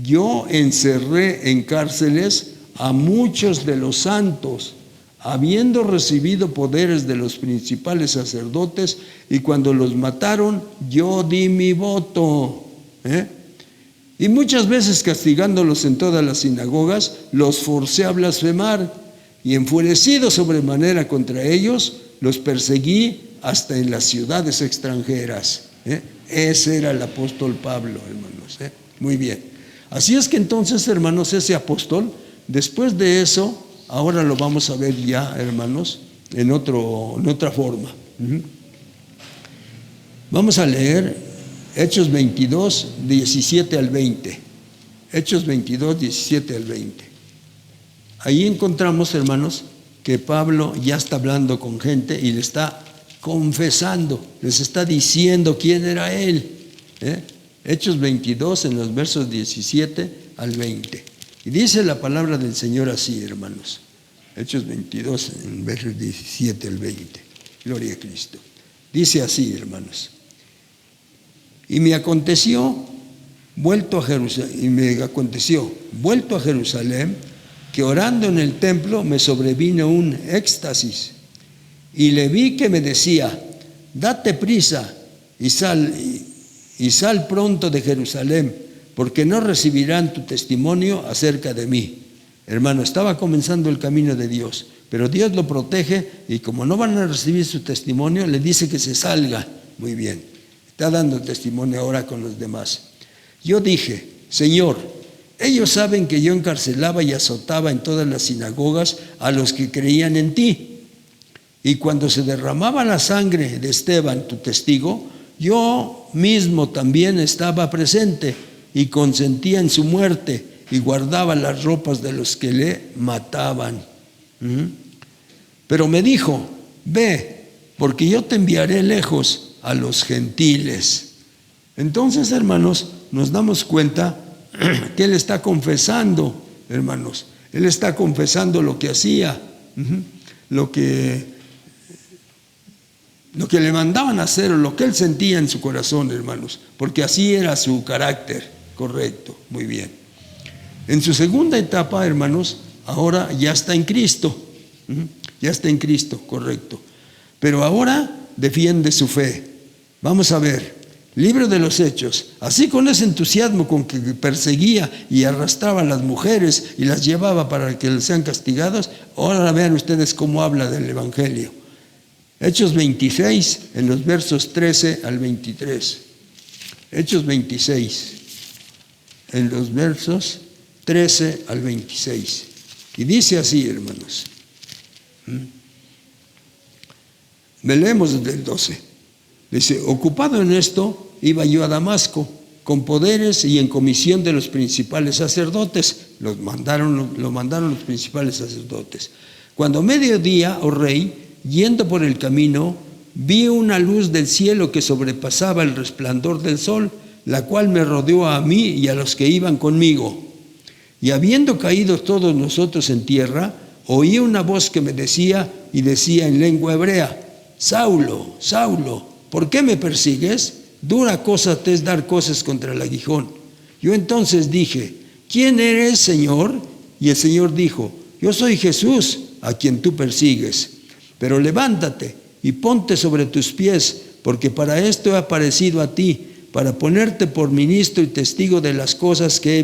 Yo encerré en cárceles a muchos de los santos, habiendo recibido poderes de los principales sacerdotes, y cuando los mataron, yo di mi voto. Y muchas veces, castigándolos en todas las sinagogas, los forcé a blasfemar, y enfurecido sobremanera contra ellos, los perseguí hasta en las ciudades extranjeras. Ese era el apóstol Pablo, hermanos. Muy bien. Así es que entonces, hermanos, ese apóstol, después de eso, ahora lo vamos a ver ya, hermanos, en otra forma. Vamos a leer Hechos 22, 17 al 20. Hechos 22, 17 al 20. Ahí encontramos, hermanos, que Pablo ya está hablando con gente y le está confesando, les está diciendo quién era él. Hechos 22, en los versos 17 al 20. Y dice la palabra del Señor así, hermanos. Hechos 22, en versos 17 al 20. Gloria a Cristo. Dice así, hermanos. Y me aconteció, vuelto a Jerusalén, que orando en el templo me sobrevino un éxtasis, y le vi que me decía: date prisa y sal pronto de Jerusalén, porque no recibirán tu testimonio acerca de mí. Hermano, estaba comenzando el camino de Dios, pero Dios lo protege, y como no van a recibir su testimonio, le dice que se salga. Muy bien. Está dando testimonio ahora con los demás. Yo dije, Señor, ellos saben que yo encarcelaba y azotaba en todas las sinagogas a los que creían en ti. Y cuando se derramaba la sangre de Esteban, tu testigo, yo mismo también estaba presente y consentía en su muerte y guardaba las ropas de los que le mataban. Pero me dijo, ve, porque yo te enviaré lejos a los gentiles. Entonces, hermanos, nos damos cuenta que él está confesando, hermanos. Él está confesando lo que hacía, lo que le mandaban a hacer, o lo que él sentía en su corazón, hermanos, porque así era su carácter. Correcto, muy bien. En su segunda etapa, hermanos, ahora ya está en Cristo. Ya está en Cristo, correcto. Pero ahora defiende su fe. Vamos a ver, Libro de los Hechos. Así, con ese entusiasmo con que perseguía y arrastraba a las mujeres y las llevaba para que sean castigadas, ahora vean ustedes cómo habla del Evangelio. Hechos 26, en los versos 13 al 23. Hechos 26, en los versos 13 al 26. Y dice así, hermanos. Leemos desde el 12. Dice, ocupado en esto, iba yo a Damasco, con poderes y en comisión de los principales sacerdotes. Lo mandaron los principales sacerdotes. Cuando mediodía, oh rey, yendo por el camino, vi una luz del cielo que sobrepasaba el resplandor del sol, la cual me rodeó a mí y a los que iban conmigo. Y habiendo caído todos nosotros en tierra, oí una voz que me decía, y decía en lengua hebrea, Saulo, Saulo, ¿por qué me persigues? Dura cosa te es dar cosas contra el aguijón. Yo entonces dije, ¿quién eres, Señor? Y el Señor dijo, yo soy Jesús, a quien tú persigues. Pero levántate y ponte sobre tus pies, porque para esto he aparecido a ti, para ponerte por ministro y testigo de las cosas que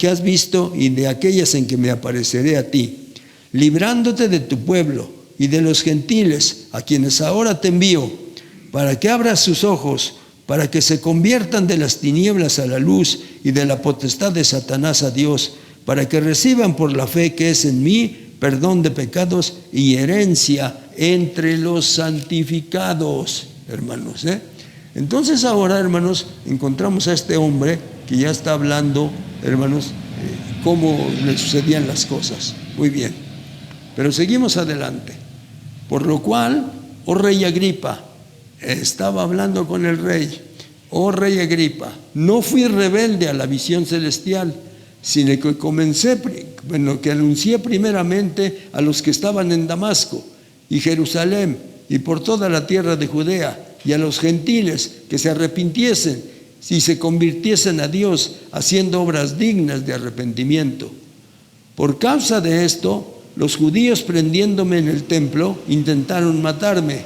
has visto y de aquellas en que me apareceré a ti, librándote de tu pueblo y de los gentiles, a quienes ahora te envío, para que abras sus ojos, para que se conviertan de las tinieblas a la luz y de la potestad de Satanás a Dios, para que reciban por la fe que es en mí perdón de pecados y herencia entre los santificados, hermanos. Entonces ahora, hermanos, encontramos a este hombre que ya está hablando, hermanos, cómo le sucedían las cosas. Muy bien, pero seguimos adelante. Por lo cual, oh rey Agripa, estaba hablando con el rey, oh rey Agripa, no fui rebelde a la visión celestial, sino que anuncié primeramente a los que estaban en Damasco y Jerusalén y por toda la tierra de Judea y a los gentiles que se arrepintiesen y se convirtiesen a Dios haciendo obras dignas de arrepentimiento. Por causa de esto, los judíos prendiéndome en el templo intentaron matarme,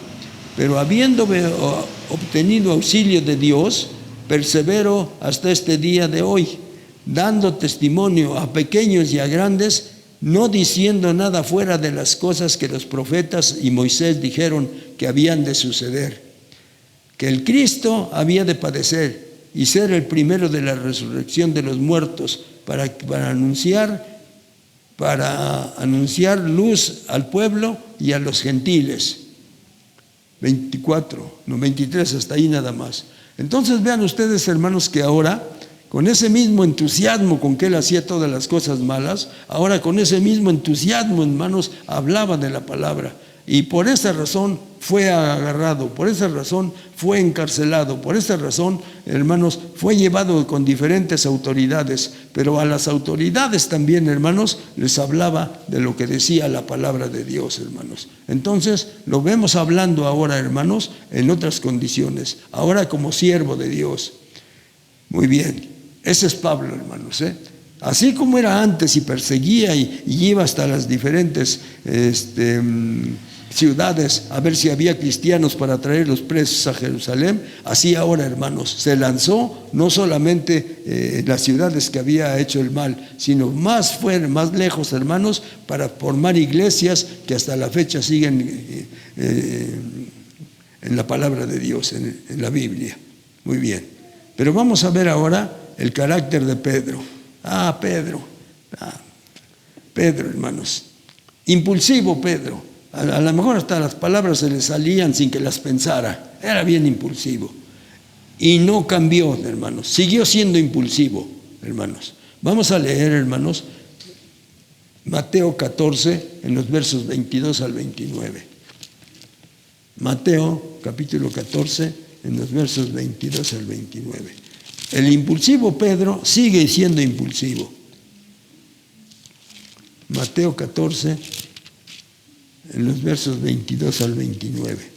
pero habiéndome obtenido auxilio de Dios, persevero hasta este día de hoy, dando testimonio a pequeños y a grandes, no diciendo nada fuera de las cosas que los profetas y Moisés dijeron que habían de suceder, que el Cristo había de padecer y ser el primero de la resurrección de los muertos, para anunciar luz al pueblo y a los gentiles. 23, hasta ahí nada más. Entonces vean ustedes, hermanos, que ahora, con ese mismo entusiasmo con que él hacía todas las cosas malas, ahora con ese mismo entusiasmo, hermanos, hablaba de la palabra. Y por esa razón fue agarrado, por esa razón fue encarcelado, por esa razón, hermanos, fue llevado con diferentes autoridades. Pero a las autoridades también, hermanos, les hablaba de lo que decía la palabra de Dios, hermanos. Entonces, lo vemos hablando ahora, hermanos, en otras condiciones, ahora como siervo de Dios. Muy bien, ese es Pablo, hermanos, Así como era antes y perseguía y iba hasta las diferentes ciudades a ver si había cristianos para traer los presos a Jerusalén, así ahora, hermanos, se lanzó no solamente en las ciudades que había hecho el mal, sino más lejos, hermanos, para formar iglesias que hasta la fecha siguen en la palabra de Dios, en la Biblia. Muy bien. Pero vamos a ver ahora el carácter de Pedro. Pedro, hermanos. Impulsivo Pedro. A lo mejor hasta las palabras se le salían sin que las pensara. Era bien impulsivo. Y no cambió, hermanos. Siguió siendo impulsivo, hermanos. Vamos a leer, hermanos, Mateo 14, en los versos 22 al 29. Mateo, capítulo 14, en los versos 22 al 29. El impulsivo Pedro sigue siendo impulsivo. Mateo 14, en los versos 22 al 29.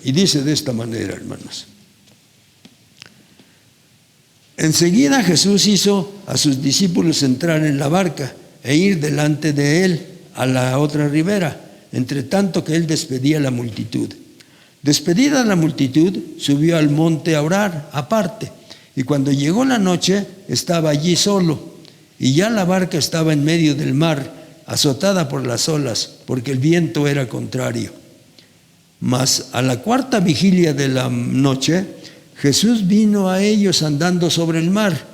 Y dice de esta manera, hermanos. Enseguida Jesús hizo a sus discípulos entrar en la barca e ir delante de él a la otra ribera, entre tanto que él despedía a la multitud. Despedida la multitud, subió al monte a orar aparte, y cuando llegó la noche estaba allí solo, y ya la barca estaba en medio del mar, azotada por las olas, porque el viento era contrario. Mas a la cuarta vigilia de la noche, Jesús vino a ellos andando sobre el mar.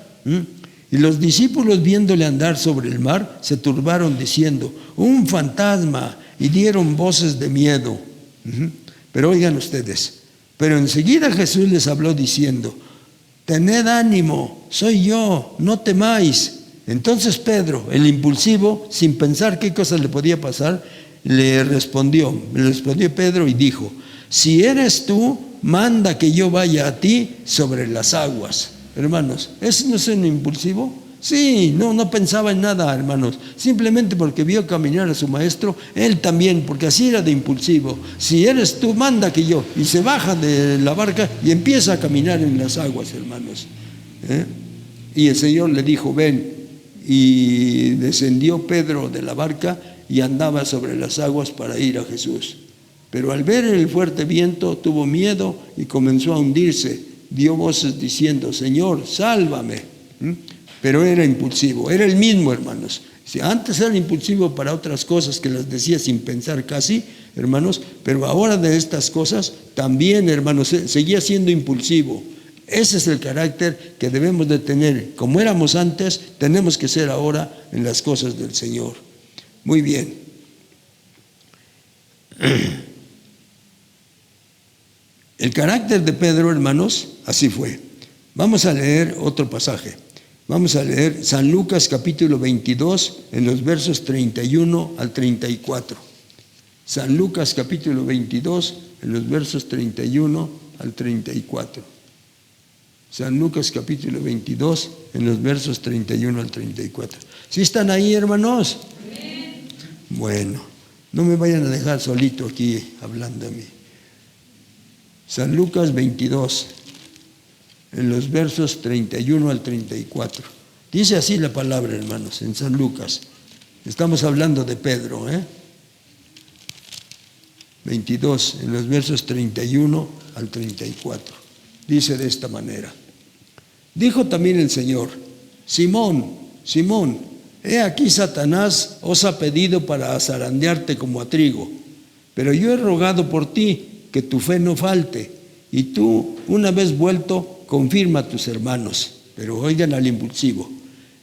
Y los discípulos, viéndole andar sobre el mar, se turbaron diciendo: un fantasma, y dieron voces de miedo. Pero oigan ustedes, pero enseguida Jesús les habló diciendo: tened ánimo, soy yo, no temáis. Entonces Pedro, el impulsivo, sin pensar qué cosa le podía pasar, le respondió Pedro y dijo: si eres tú, manda que yo vaya a ti sobre las aguas. Hermanos, ¿ese no es un impulsivo? Sí, no pensaba en nada, hermanos. Simplemente porque vio caminar a su maestro, él también, porque así era de impulsivo. Si eres tú, manda que yo. Y se baja de la barca y empieza a caminar en las aguas, hermanos. Y el Señor le dijo: ven. Y descendió Pedro de la barca y andaba sobre las aguas para ir a Jesús. Pero al ver el fuerte viento tuvo miedo y comenzó a hundirse. Dio voces diciendo: Señor, sálvame. Pero era impulsivo, era el mismo, hermanos. Si antes era impulsivo para otras cosas que las decía sin pensar casi, hermanos, pero ahora de estas cosas también, hermanos, seguía siendo impulsivo. Ese es el carácter que debemos de tener. Como éramos antes, tenemos que ser ahora en las cosas del Señor. Muy bien. El carácter de Pedro, hermanos, así fue. Vamos a leer otro pasaje. Vamos a leer San Lucas capítulo 22 en los versos 31 al 34. San Lucas capítulo 22 en los versos 31 al 34. San Lucas capítulo 22 en los versos 31 al 34. ¿Sí están ahí, hermanos? Sí. Bueno, no me vayan a dejar solito aquí hablando a mí. San Lucas 22, en los versos 31 al 34. Dice así la palabra, hermanos, en San Lucas. Estamos hablando de Pedro, 22, en los versos 31 al 34. Dice de esta manera: dijo también el Señor: Simón, Simón, he aquí Satanás os ha pedido para zarandearte como a trigo, pero yo he rogado por ti que tu fe no falte, y tú, una vez vuelto, confirma a tus hermanos. Pero oigan al impulsivo.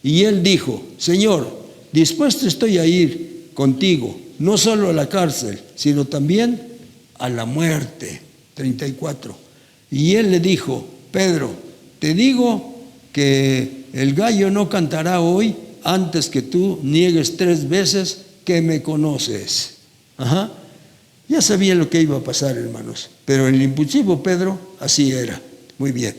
Y él dijo: Señor, dispuesto estoy a ir contigo, no solo a la cárcel, sino también a la muerte. 34. Y él le dijo: Pedro, te digo que el gallo no cantará hoy antes que tú niegues 3 veces que me conoces. Ya sabía lo que iba a pasar, hermanos, pero el impulsivo Pedro así era. Muy bien,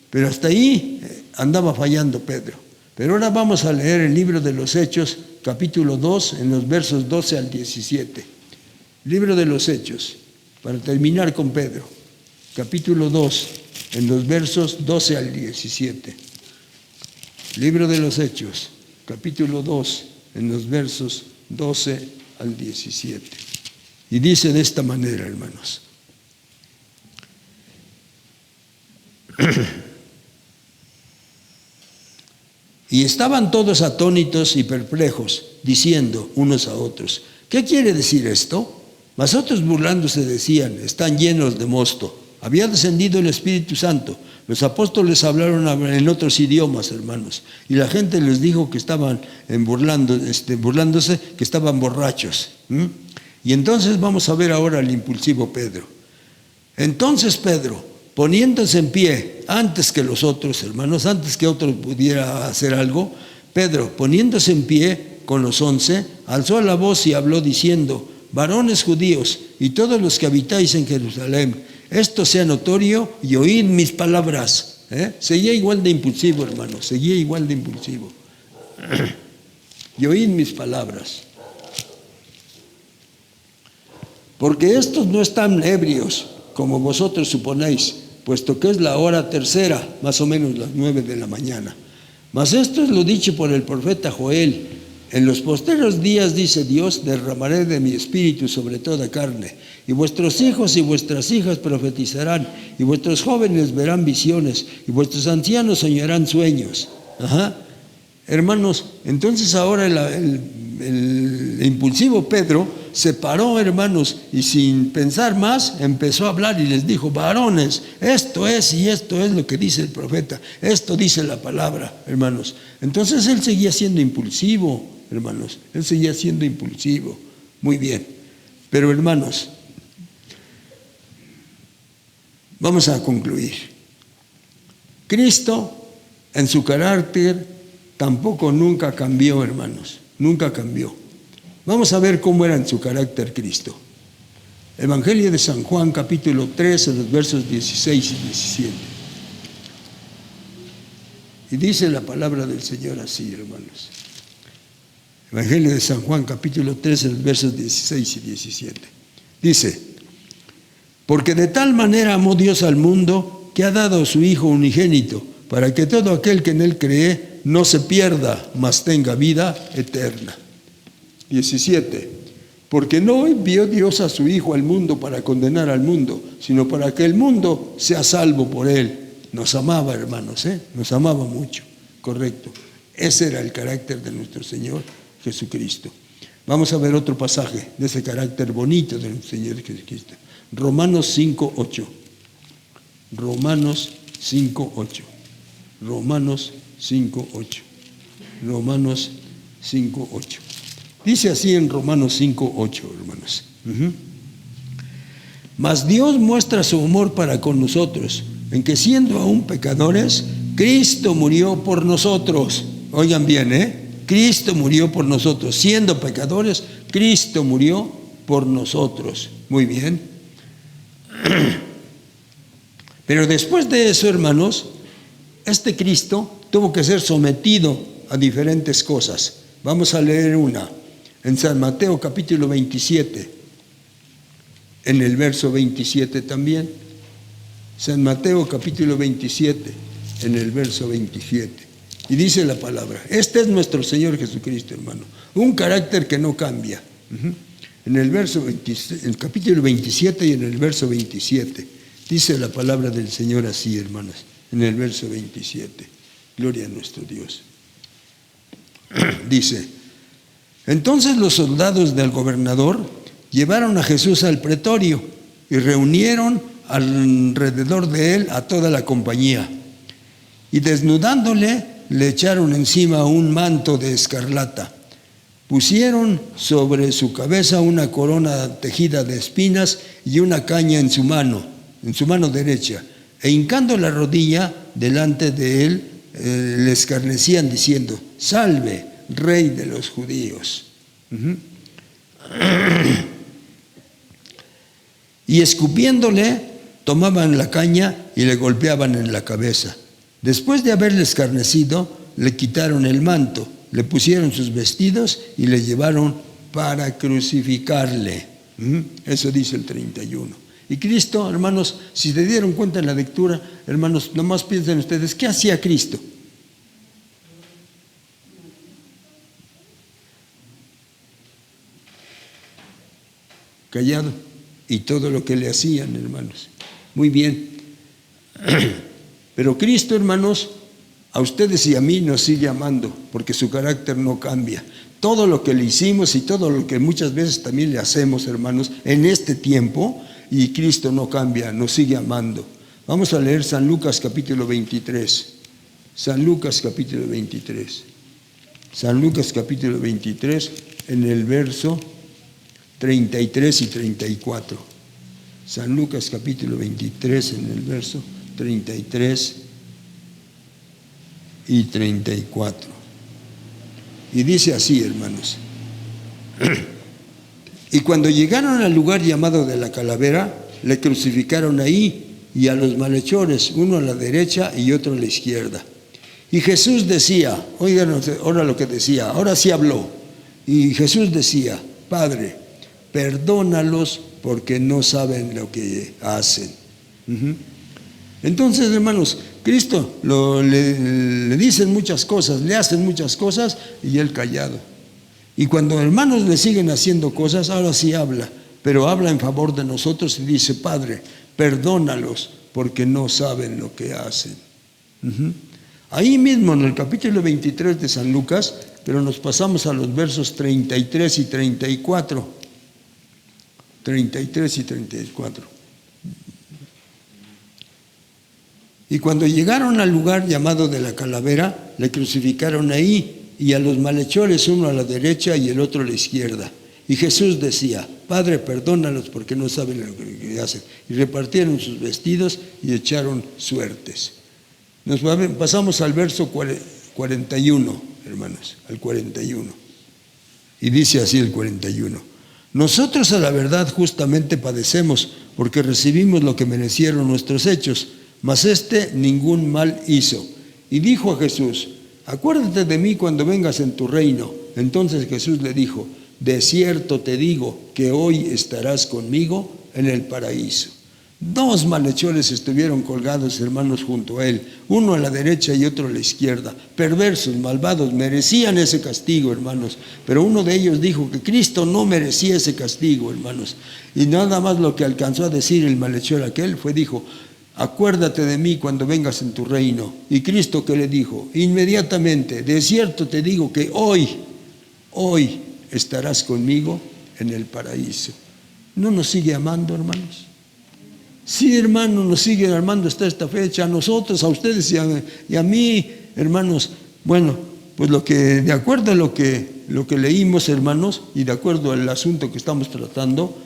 pero hasta ahí andaba fallando Pedro. Pero ahora vamos a leer el libro de los Hechos, capítulo 2, en los versos 12 al 17. Libro de los Hechos, para terminar con Pedro, capítulo 2, en los versos 12 al 17. Libro de los Hechos, capítulo 2, en los versos 12 al 17. Y dice de esta manera, hermanos. Y estaban todos atónitos y perplejos, diciendo unos a otros: ¿qué quiere decir esto? Mas otros burlándose decían: están llenos de mosto. Había descendido el Espíritu Santo. Los apóstoles hablaron en otros idiomas, hermanos. Y la gente les dijo que estaban burlándose, que estaban borrachos. Y entonces vamos a ver ahora al impulsivo Pedro. Entonces Pedro, poniéndose en pie, antes que los otros hermanos, antes que otro pudiera hacer algo, Pedro, poniéndose en pie con los 11, alzó la voz y habló diciendo: varones judíos y todos los que habitáis en Jerusalén, esto sea notorio y oíd mis palabras. Seguía igual de impulsivo, hermanos, seguía igual de impulsivo. Y oíd mis palabras. Porque estos no están ebrios, como vosotros suponéis, puesto que es la hora tercera, más o menos las 9 de la mañana. Mas esto es lo dicho por el profeta Joel: en los postreros días, dice Dios, derramaré de mi espíritu sobre toda carne, y vuestros hijos y vuestras hijas profetizarán, y vuestros jóvenes verán visiones, y vuestros ancianos soñarán sueños. Hermanos, entonces ahora el impulsivo Pedro se paró, hermanos, y sin pensar más empezó a hablar y les dijo: varones, esto es y esto es lo que dice el profeta, esto dice la palabra, hermanos. Entonces él seguía siendo impulsivo, hermanos, él seguía siendo impulsivo. Muy bien, pero hermanos, vamos a concluir. Cristo en su carácter tampoco nunca cambió, hermanos, nunca cambió. Vamos a ver cómo era en su carácter Cristo. Evangelio de San Juan, capítulo 3, en los versos 16 y 17. Y dice la palabra del Señor así, hermanos. Evangelio de San Juan, capítulo 3, en los versos 16 y 17. Dice: porque de tal manera amó Dios al mundo, que ha dado a su Hijo unigénito, para que todo aquel que en él cree no se pierda, mas tenga vida eterna. 17. Porque no envió Dios a su Hijo al mundo para condenar al mundo, sino para que el mundo sea salvo por él. Nos amaba, hermanos, nos amaba mucho. Correcto. Ese era el carácter de nuestro Señor Jesucristo. Vamos a ver otro pasaje de ese carácter bonito de nuestro Señor Jesucristo. Romanos 5:8. Romanos 5:8. Romanos 5:8. Romanos 5:8. Dice así en Romanos 5:8, hermanos. Mas Dios muestra su amor para con nosotros, en que siendo aún pecadores, Cristo murió por nosotros. Oigan bien, Cristo murió por nosotros. Siendo pecadores, Cristo murió por nosotros. Muy bien. Pero después de eso, hermanos, este Cristo tuvo que ser sometido a diferentes cosas. Vamos a leer una. En San Mateo capítulo 27, en el verso 27 también. San Mateo capítulo 27, en el verso 27. Y dice la palabra: este es nuestro Señor Jesucristo, hermano. Un carácter que no cambia. En el verso 27, el capítulo 27 y en el verso 27. Dice la palabra del Señor así, hermanos. En el verso 27. Gloria a nuestro Dios. Dice: entonces los soldados del gobernador llevaron a Jesús al pretorio y reunieron alrededor de él a toda la compañía. Y desnudándole, le echaron encima un manto de escarlata. Pusieron sobre su cabeza una corona tejida de espinas y una caña en su mano derecha. E hincando la rodilla delante de él, le escarnecían diciendo: salve, Rey de los judíos. Y escupiéndole, tomaban la caña y le golpeaban en la cabeza. Después de haberle escarnecido, le quitaron el manto, le pusieron sus vestidos y le llevaron para crucificarle. Eso dice el 31. Y Cristo, hermanos, si se dieron cuenta en la lectura, hermanos, nomás piensen ustedes, ¿qué hacía Cristo? Callado. Y todo lo que le hacían, hermanos. Muy bien. Pero Cristo, hermanos, a ustedes y a mí nos sigue amando, porque su carácter no cambia. Todo lo que le hicimos y todo lo que muchas veces también le hacemos, hermanos, en este tiempo, y Cristo no cambia, nos sigue amando. Vamos a leer San Lucas capítulo 23. San Lucas capítulo 23. San Lucas capítulo 23 en el verso 33 y 34. San Lucas capítulo 23 en el verso 33 y 34. Y dice así, hermanos. Y cuando llegaron al lugar llamado de la Calavera, le crucificaron ahí y a los malhechores, uno a la derecha y otro a la izquierda. Y Jesús decía, oigan ahora lo que decía, ahora sí habló. Y Jesús decía, Padre, perdónalos porque no saben lo que hacen. Entonces, hermanos, Cristo le dicen muchas cosas, le hacen muchas cosas y él callado. Y cuando hermanos le siguen haciendo cosas, ahora sí habla, pero habla en favor de nosotros y dice, Padre, perdónalos porque no saben lo que hacen. Ahí mismo en el capítulo 23 de San Lucas, pero nos pasamos a los versos 33 y 34. 33 y 34. Y cuando llegaron al lugar llamado de la Calavera, le crucificaron ahí y a los malhechores, uno a la derecha y el otro a la izquierda. Y Jesús decía, Padre, perdónalos porque no saben lo que hacen. Y repartieron sus vestidos y echaron suertes. Nos pasamos al verso 41, hermanos, al 41. Y dice así el 41. Nosotros a la verdad justamente padecemos porque recibimos lo que merecieron nuestros hechos, mas este ningún mal hizo. Y dijo a Jesús, acuérdate de mí cuando vengas en tu reino. Entonces Jesús le dijo, de cierto te digo que hoy estarás conmigo en el paraíso. Dos malhechores estuvieron colgados, hermanos, junto a él, uno a la derecha y otro a la izquierda. Perversos, malvados, merecían ese castigo, hermanos. Pero uno de ellos dijo que Cristo no merecía ese castigo, hermanos. Y nada más lo que alcanzó a decir el malhechor aquel dijo, acuérdate de mí cuando vengas en tu reino. Y Cristo, ¿qué le dijo? Inmediatamente, de cierto te digo que hoy estarás conmigo en el paraíso. ¿No nos sigue amando, hermanos? Sí, hermano, nos sigue amando hasta esta fecha, a nosotros, a ustedes y a mí, hermanos. Bueno, pues de acuerdo a lo que leímos, hermanos, y de acuerdo al asunto que estamos tratando,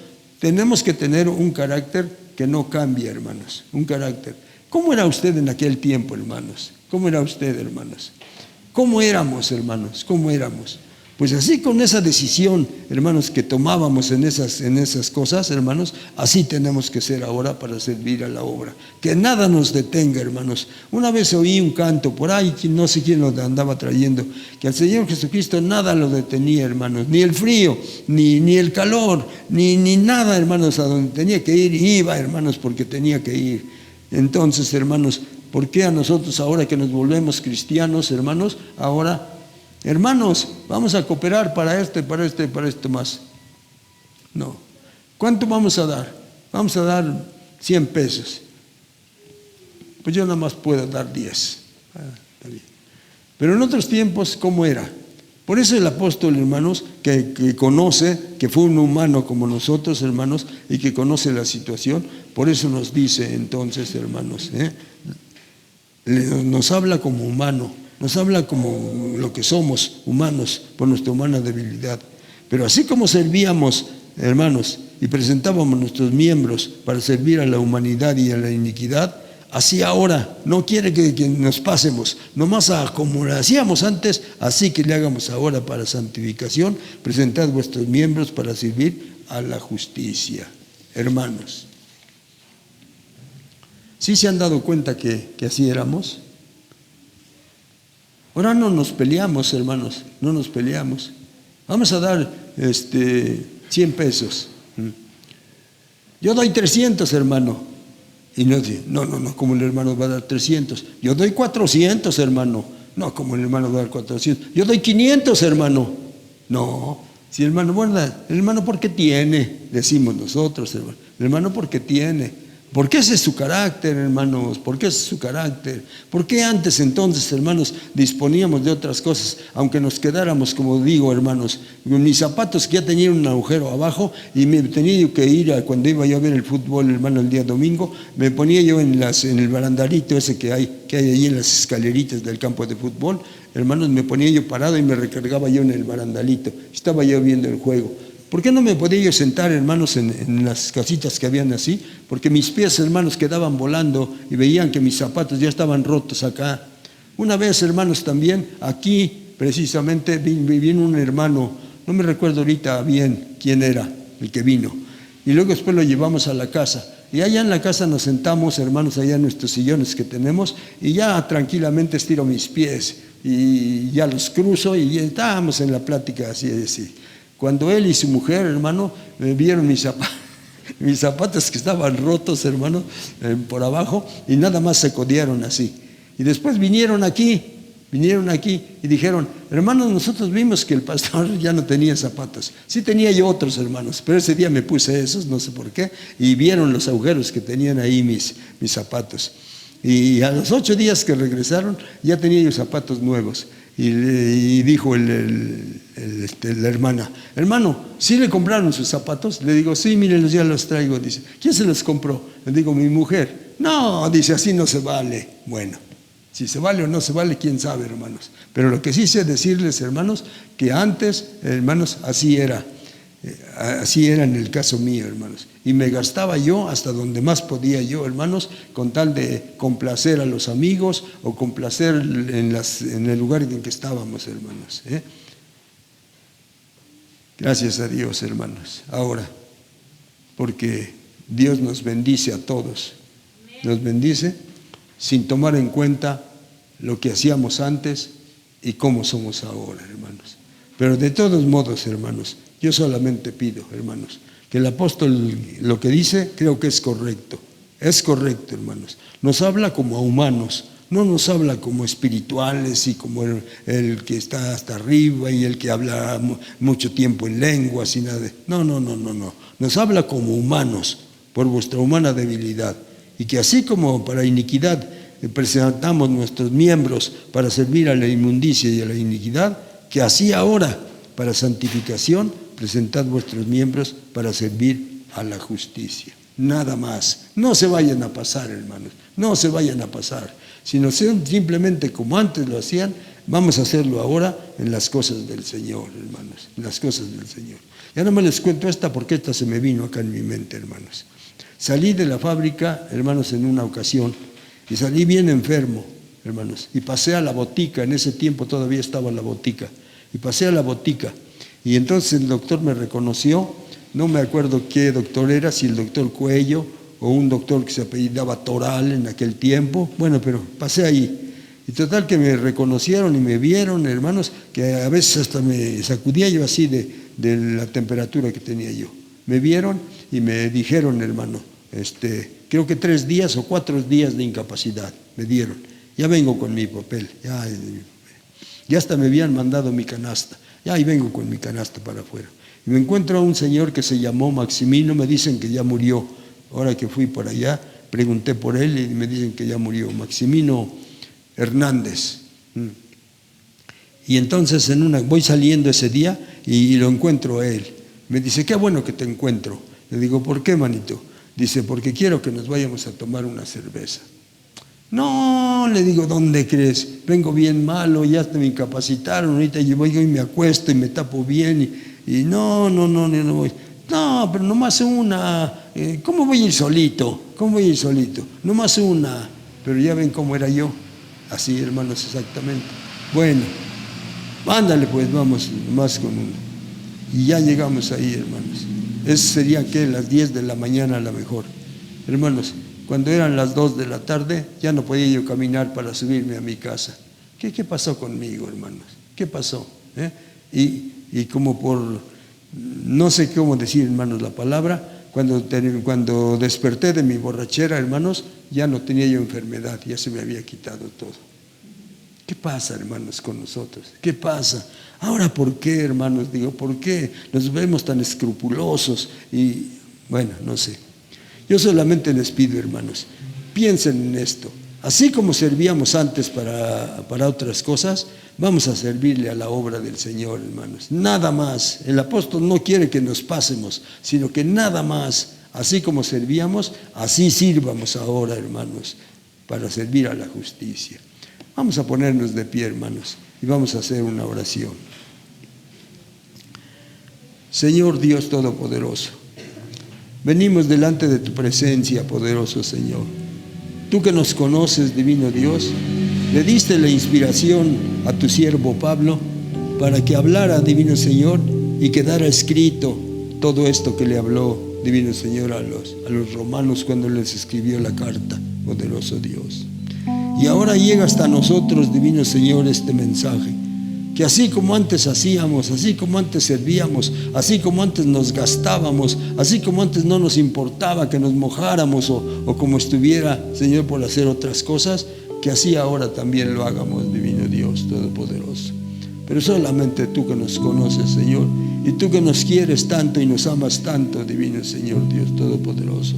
tenemos que tener un carácter que no cambie, hermanos, un carácter. ¿Cómo era usted en aquel tiempo, hermanos? ¿Cómo era usted, hermanos? ¿Cómo éramos, hermanos? ¿Cómo éramos? Pues así, con esa decisión, hermanos, que tomábamos en esas cosas, hermanos, así tenemos que ser ahora para servir a la obra. Que nada nos detenga, hermanos. Una vez oí un canto por ahí, no sé quién lo andaba trayendo, que al Señor Jesucristo nada lo detenía, hermanos, ni el frío, ni el calor, ni nada, hermanos, a donde tenía que ir, iba, hermanos, porque tenía que ir. Entonces, hermanos, ¿por qué a nosotros ahora que nos volvemos cristianos, hermanos, ahora... Hermanos, vamos a cooperar para esto más? No. ¿Cuánto vamos a dar? Vamos a dar 100 pesos. Pues yo nada más puedo dar 10. Está bien. Pero en otros tiempos, ¿cómo era? Por eso el apóstol, hermanos, que conoce, que fue un humano como nosotros, hermanos, y que conoce la situación, por eso nos dice entonces, hermanos, nos habla como humano. Nos habla como lo que somos, humanos, por nuestra humana debilidad. Pero así como servíamos, hermanos, y presentábamos nuestros miembros para servir a la humanidad y a la iniquidad, así ahora no quiere que nos pasemos, nomás como lo hacíamos antes, así que le hagamos ahora para santificación, presentad vuestros miembros para servir a la justicia. Hermanos, ¿sí se han dado cuenta que así éramos? Ahora no nos peleamos, hermanos, no nos peleamos. Vamos a dar 100 pesos. Yo doy 300, hermano. Y no dice, no, como el hermano va a dar 300. Yo doy 400, hermano. No, como el hermano va a dar 400. Yo doy 500, hermano. No, si el hermano, bueno, el hermano porque tiene, decimos nosotros, hermano. El hermano porque tiene. Porque ese es su carácter, hermanos, porque ese es su carácter. ¿Por qué antes entonces, hermanos, disponíamos de otras cosas? Aunque nos quedáramos, como digo, hermanos, mis zapatos que ya tenían un agujero abajo y me tenía yo que ir cuando iba yo a ver el fútbol, hermano, el día domingo, me ponía yo en el barandalito ese que hay ahí en las escaleritas del campo de fútbol, hermanos, me ponía yo parado y me recargaba yo en el barandalito. Estaba yo viendo el juego. ¿Por qué no me podía yo sentar, hermanos, en las casitas que habían así? Porque mis pies, hermanos, quedaban volando y veían que mis zapatos ya estaban rotos acá. Una vez, hermanos, también aquí, precisamente, vino un hermano, no me recuerdo ahorita bien quién era el que vino. Y luego después lo llevamos a la casa. Y allá en la casa nos sentamos, hermanos, allá en nuestros sillones que tenemos, y ya tranquilamente estiro mis pies y ya los cruzo y ya estábamos en la plática así. Cuando él y su mujer, hermano, vieron mis zapatos que estaban rotos, hermano, por abajo, y nada más se codearon así. Y después vinieron aquí y dijeron, hermanos, nosotros vimos que el pastor ya no tenía zapatos. Sí tenía yo otros, hermanos, pero ese día me puse esos, no sé por qué, y vieron los agujeros que tenían ahí mis zapatos. Y a los 8 días que regresaron, ya tenía yo zapatos nuevos. Y dijo la hermana, hermano, ¿sí le compraron sus zapatos? Le digo, sí, mírenlos, ya los traigo. Dice, ¿quién se los compró? Le digo, mi mujer. No, dice, así no se vale. Bueno, si se vale o no se vale, quién sabe, hermanos. Pero lo que sí sé decirles, hermanos, que antes, hermanos, así era en el caso mío, hermanos. Y me gastaba yo hasta donde más podía yo, hermanos, con tal de complacer a los amigos o complacer en el lugar en que estábamos, hermanos. Gracias a Dios, hermanos. Ahora, porque Dios nos bendice a todos. Nos bendice sin tomar en cuenta lo que hacíamos antes y cómo somos ahora, hermanos. Pero de todos modos, hermanos, yo solamente pido, hermanos, que el apóstol lo que dice creo que es correcto. Es correcto, hermanos. Nos habla como a humanos, no nos habla como espirituales y como el que está hasta arriba y el que habla mucho tiempo en lenguas y nada. No. Nos habla como humanos por vuestra humana debilidad. Y que así como para iniquidad presentamos nuestros miembros para servir a la inmundicia y a la iniquidad, que así ahora para santificación presentad vuestros miembros para servir a la justicia. Nada más. No se vayan a pasar, hermanos. No se vayan a pasar. Sino sean simplemente como antes lo hacían, vamos a hacerlo ahora en las cosas del Señor, hermanos. En las cosas del Señor. Ya no me les cuento esta porque esta se me vino acá en mi mente, hermanos. Salí de la fábrica, hermanos, en una ocasión y salí bien enfermo, hermanos. Y pasé a la botica. En ese tiempo todavía estaba la botica. Y pasé a la botica. Y entonces el doctor me reconoció, no me acuerdo qué doctor era, si el doctor Cuello o un doctor que se apellidaba Toral en aquel tiempo, bueno, pero pasé ahí. Y total que me reconocieron y me vieron, hermanos, que a veces hasta me sacudía yo así de la temperatura que tenía yo. Me vieron y me dijeron, hermano, creo que 3 días o 4 días de incapacidad me dieron. Ya vengo con mi papel, ya hasta me habían mandado mi canasta. Ya ahí vengo con mi canasta para afuera. Y me encuentro a un señor que se llamó Maximino, me dicen que ya murió. Ahora que fui por allá, pregunté por él y me dicen que ya murió. Maximino Hernández. Y entonces voy saliendo ese día y lo encuentro a él. Me dice, qué bueno que te encuentro. Le digo, ¿por qué, manito? Dice, porque quiero que nos vayamos a tomar una cerveza. No, le digo, ¿dónde crees? Vengo bien malo, ya me incapacitaron, ahorita yo voy y me acuesto y me tapo bien y no voy. No, pero nomás una, ¿cómo voy a ir solito? Nomás una, pero ya ven cómo era yo, así, hermanos, exactamente. Bueno, ándale pues, vamos, nomás con uno. Y ya llegamos ahí, hermanos. Eso sería que las 10 de la mañana a lo mejor. Hermanos, cuando eran las 2 de la tarde, ya no podía yo caminar para subirme a mi casa. ¿Qué pasó conmigo, hermanos? ¿Qué pasó? Y como por, no sé cómo decir, hermanos, la palabra, cuando desperté de mi borrachera, hermanos, ya no tenía yo enfermedad, ya se me había quitado todo. ¿Qué pasa, hermanos, con nosotros? ¿Qué pasa? Ahora, ¿por qué, hermanos? Digo, ¿por qué nos vemos tan escrupulosos? Y bueno, no sé. Yo solamente les pido, hermanos, piensen en esto. Así como servíamos antes para otras cosas, vamos a servirle a la obra del Señor, hermanos. Nada más. El apóstol no quiere que nos pasemos, sino que nada más. Así como servíamos, así sirvamos ahora, hermanos, para servir a la justicia. Vamos a ponernos de pie, hermanos, y vamos a hacer una oración. Señor Dios Todopoderoso, venimos delante de tu presencia, poderoso Señor. Tú que nos conoces, divino Dios, le diste la inspiración a tu siervo Pablo para que hablara, divino Señor, y quedara escrito todo esto que le habló, divino Señor, a los romanos cuando les escribió la carta, poderoso Dios. Y ahora llega hasta nosotros, divino Señor, este mensaje, que así como antes hacíamos, así como antes servíamos, así como antes nos gastábamos, así como antes no nos importaba que nos mojáramos o como estuviera, Señor, por hacer otras cosas, que así ahora también lo hagamos, divino Dios Todopoderoso. Pero solamente tú que nos conoces, Señor, y tú que nos quieres tanto y nos amas tanto, divino Señor Dios Todopoderoso.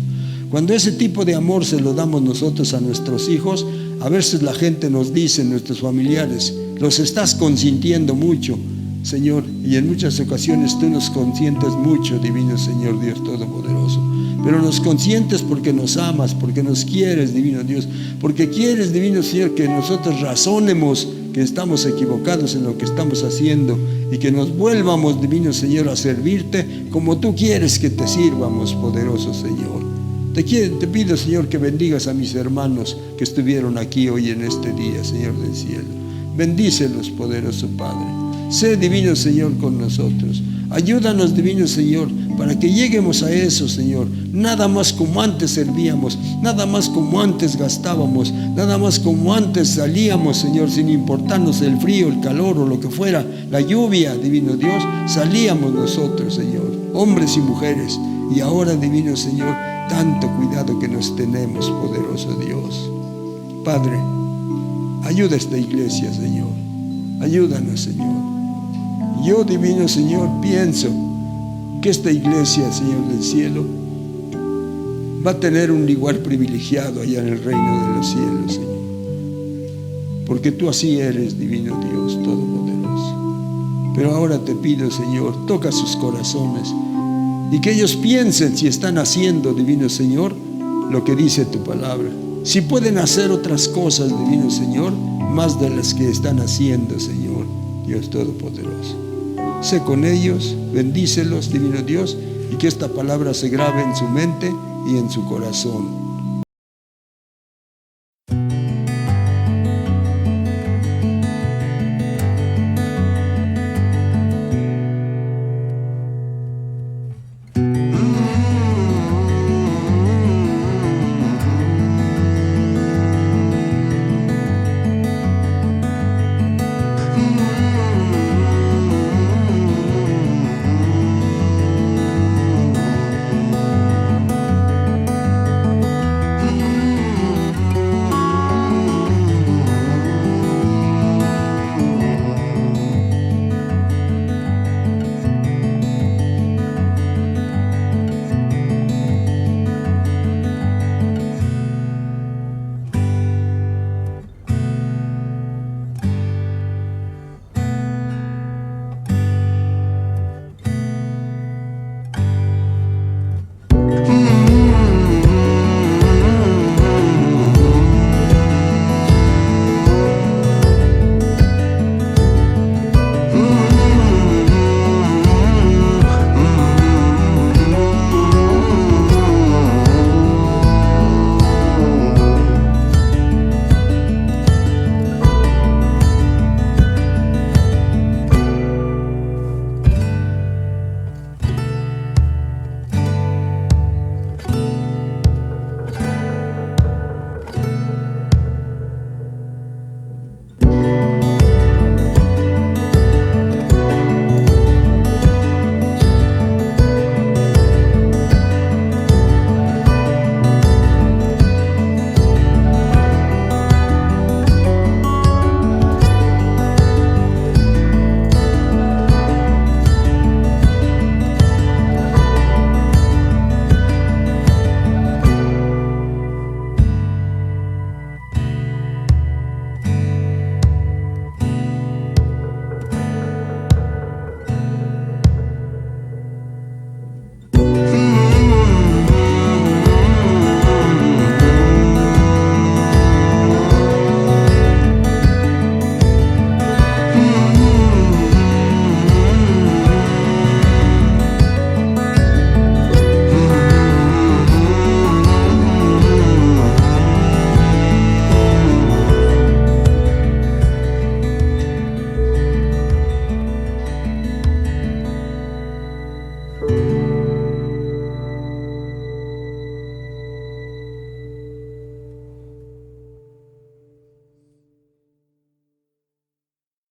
Cuando ese tipo de amor se lo damos nosotros a nuestros hijos, a veces la gente nos dice, nuestros familiares, los estás consintiendo mucho, Señor, y en muchas ocasiones tú nos consientes mucho, divino Señor Dios Todopoderoso. Pero nos consientes porque nos amas, porque nos quieres, divino Dios, porque quieres, divino Señor, que nosotros razonemos que estamos equivocados en lo que estamos haciendo y que nos vuelvamos, divino Señor, a servirte como tú quieres que te sirvamos, poderoso Señor. Te pido, Señor, que bendigas a mis hermanos que estuvieron aquí hoy en este día, Señor del cielo. Bendícelos, poderoso Padre. Sé, divino Señor, con nosotros. Ayúdanos, divino Señor, para que lleguemos a eso, Señor. Nada más como antes servíamos, nada más como antes gastábamos, nada más como antes salíamos, Señor, sin importarnos el frío, el calor o lo que fuera, la lluvia, divino Dios, salíamos nosotros, Señor, hombres y mujeres. Y ahora, divino Señor, tanto cuidado que nos tenemos, poderoso Dios. Padre, ayuda a esta iglesia, Señor. Ayúdanos, Señor. Yo, divino Señor, pienso que esta iglesia, Señor del cielo, va a tener un lugar privilegiado allá en el reino de los cielos, Señor. Porque tú así eres, divino Dios Todopoderoso. Pero ahora te pido, Señor, toca sus corazones y que ellos piensen si están haciendo, divino Señor, lo que dice tu palabra. Si pueden hacer otras cosas, divino Señor, más de las que están haciendo, Señor, Dios Todopoderoso. Sé con ellos, bendícelos, divino Dios, y que esta palabra se grabe en su mente y en su corazón.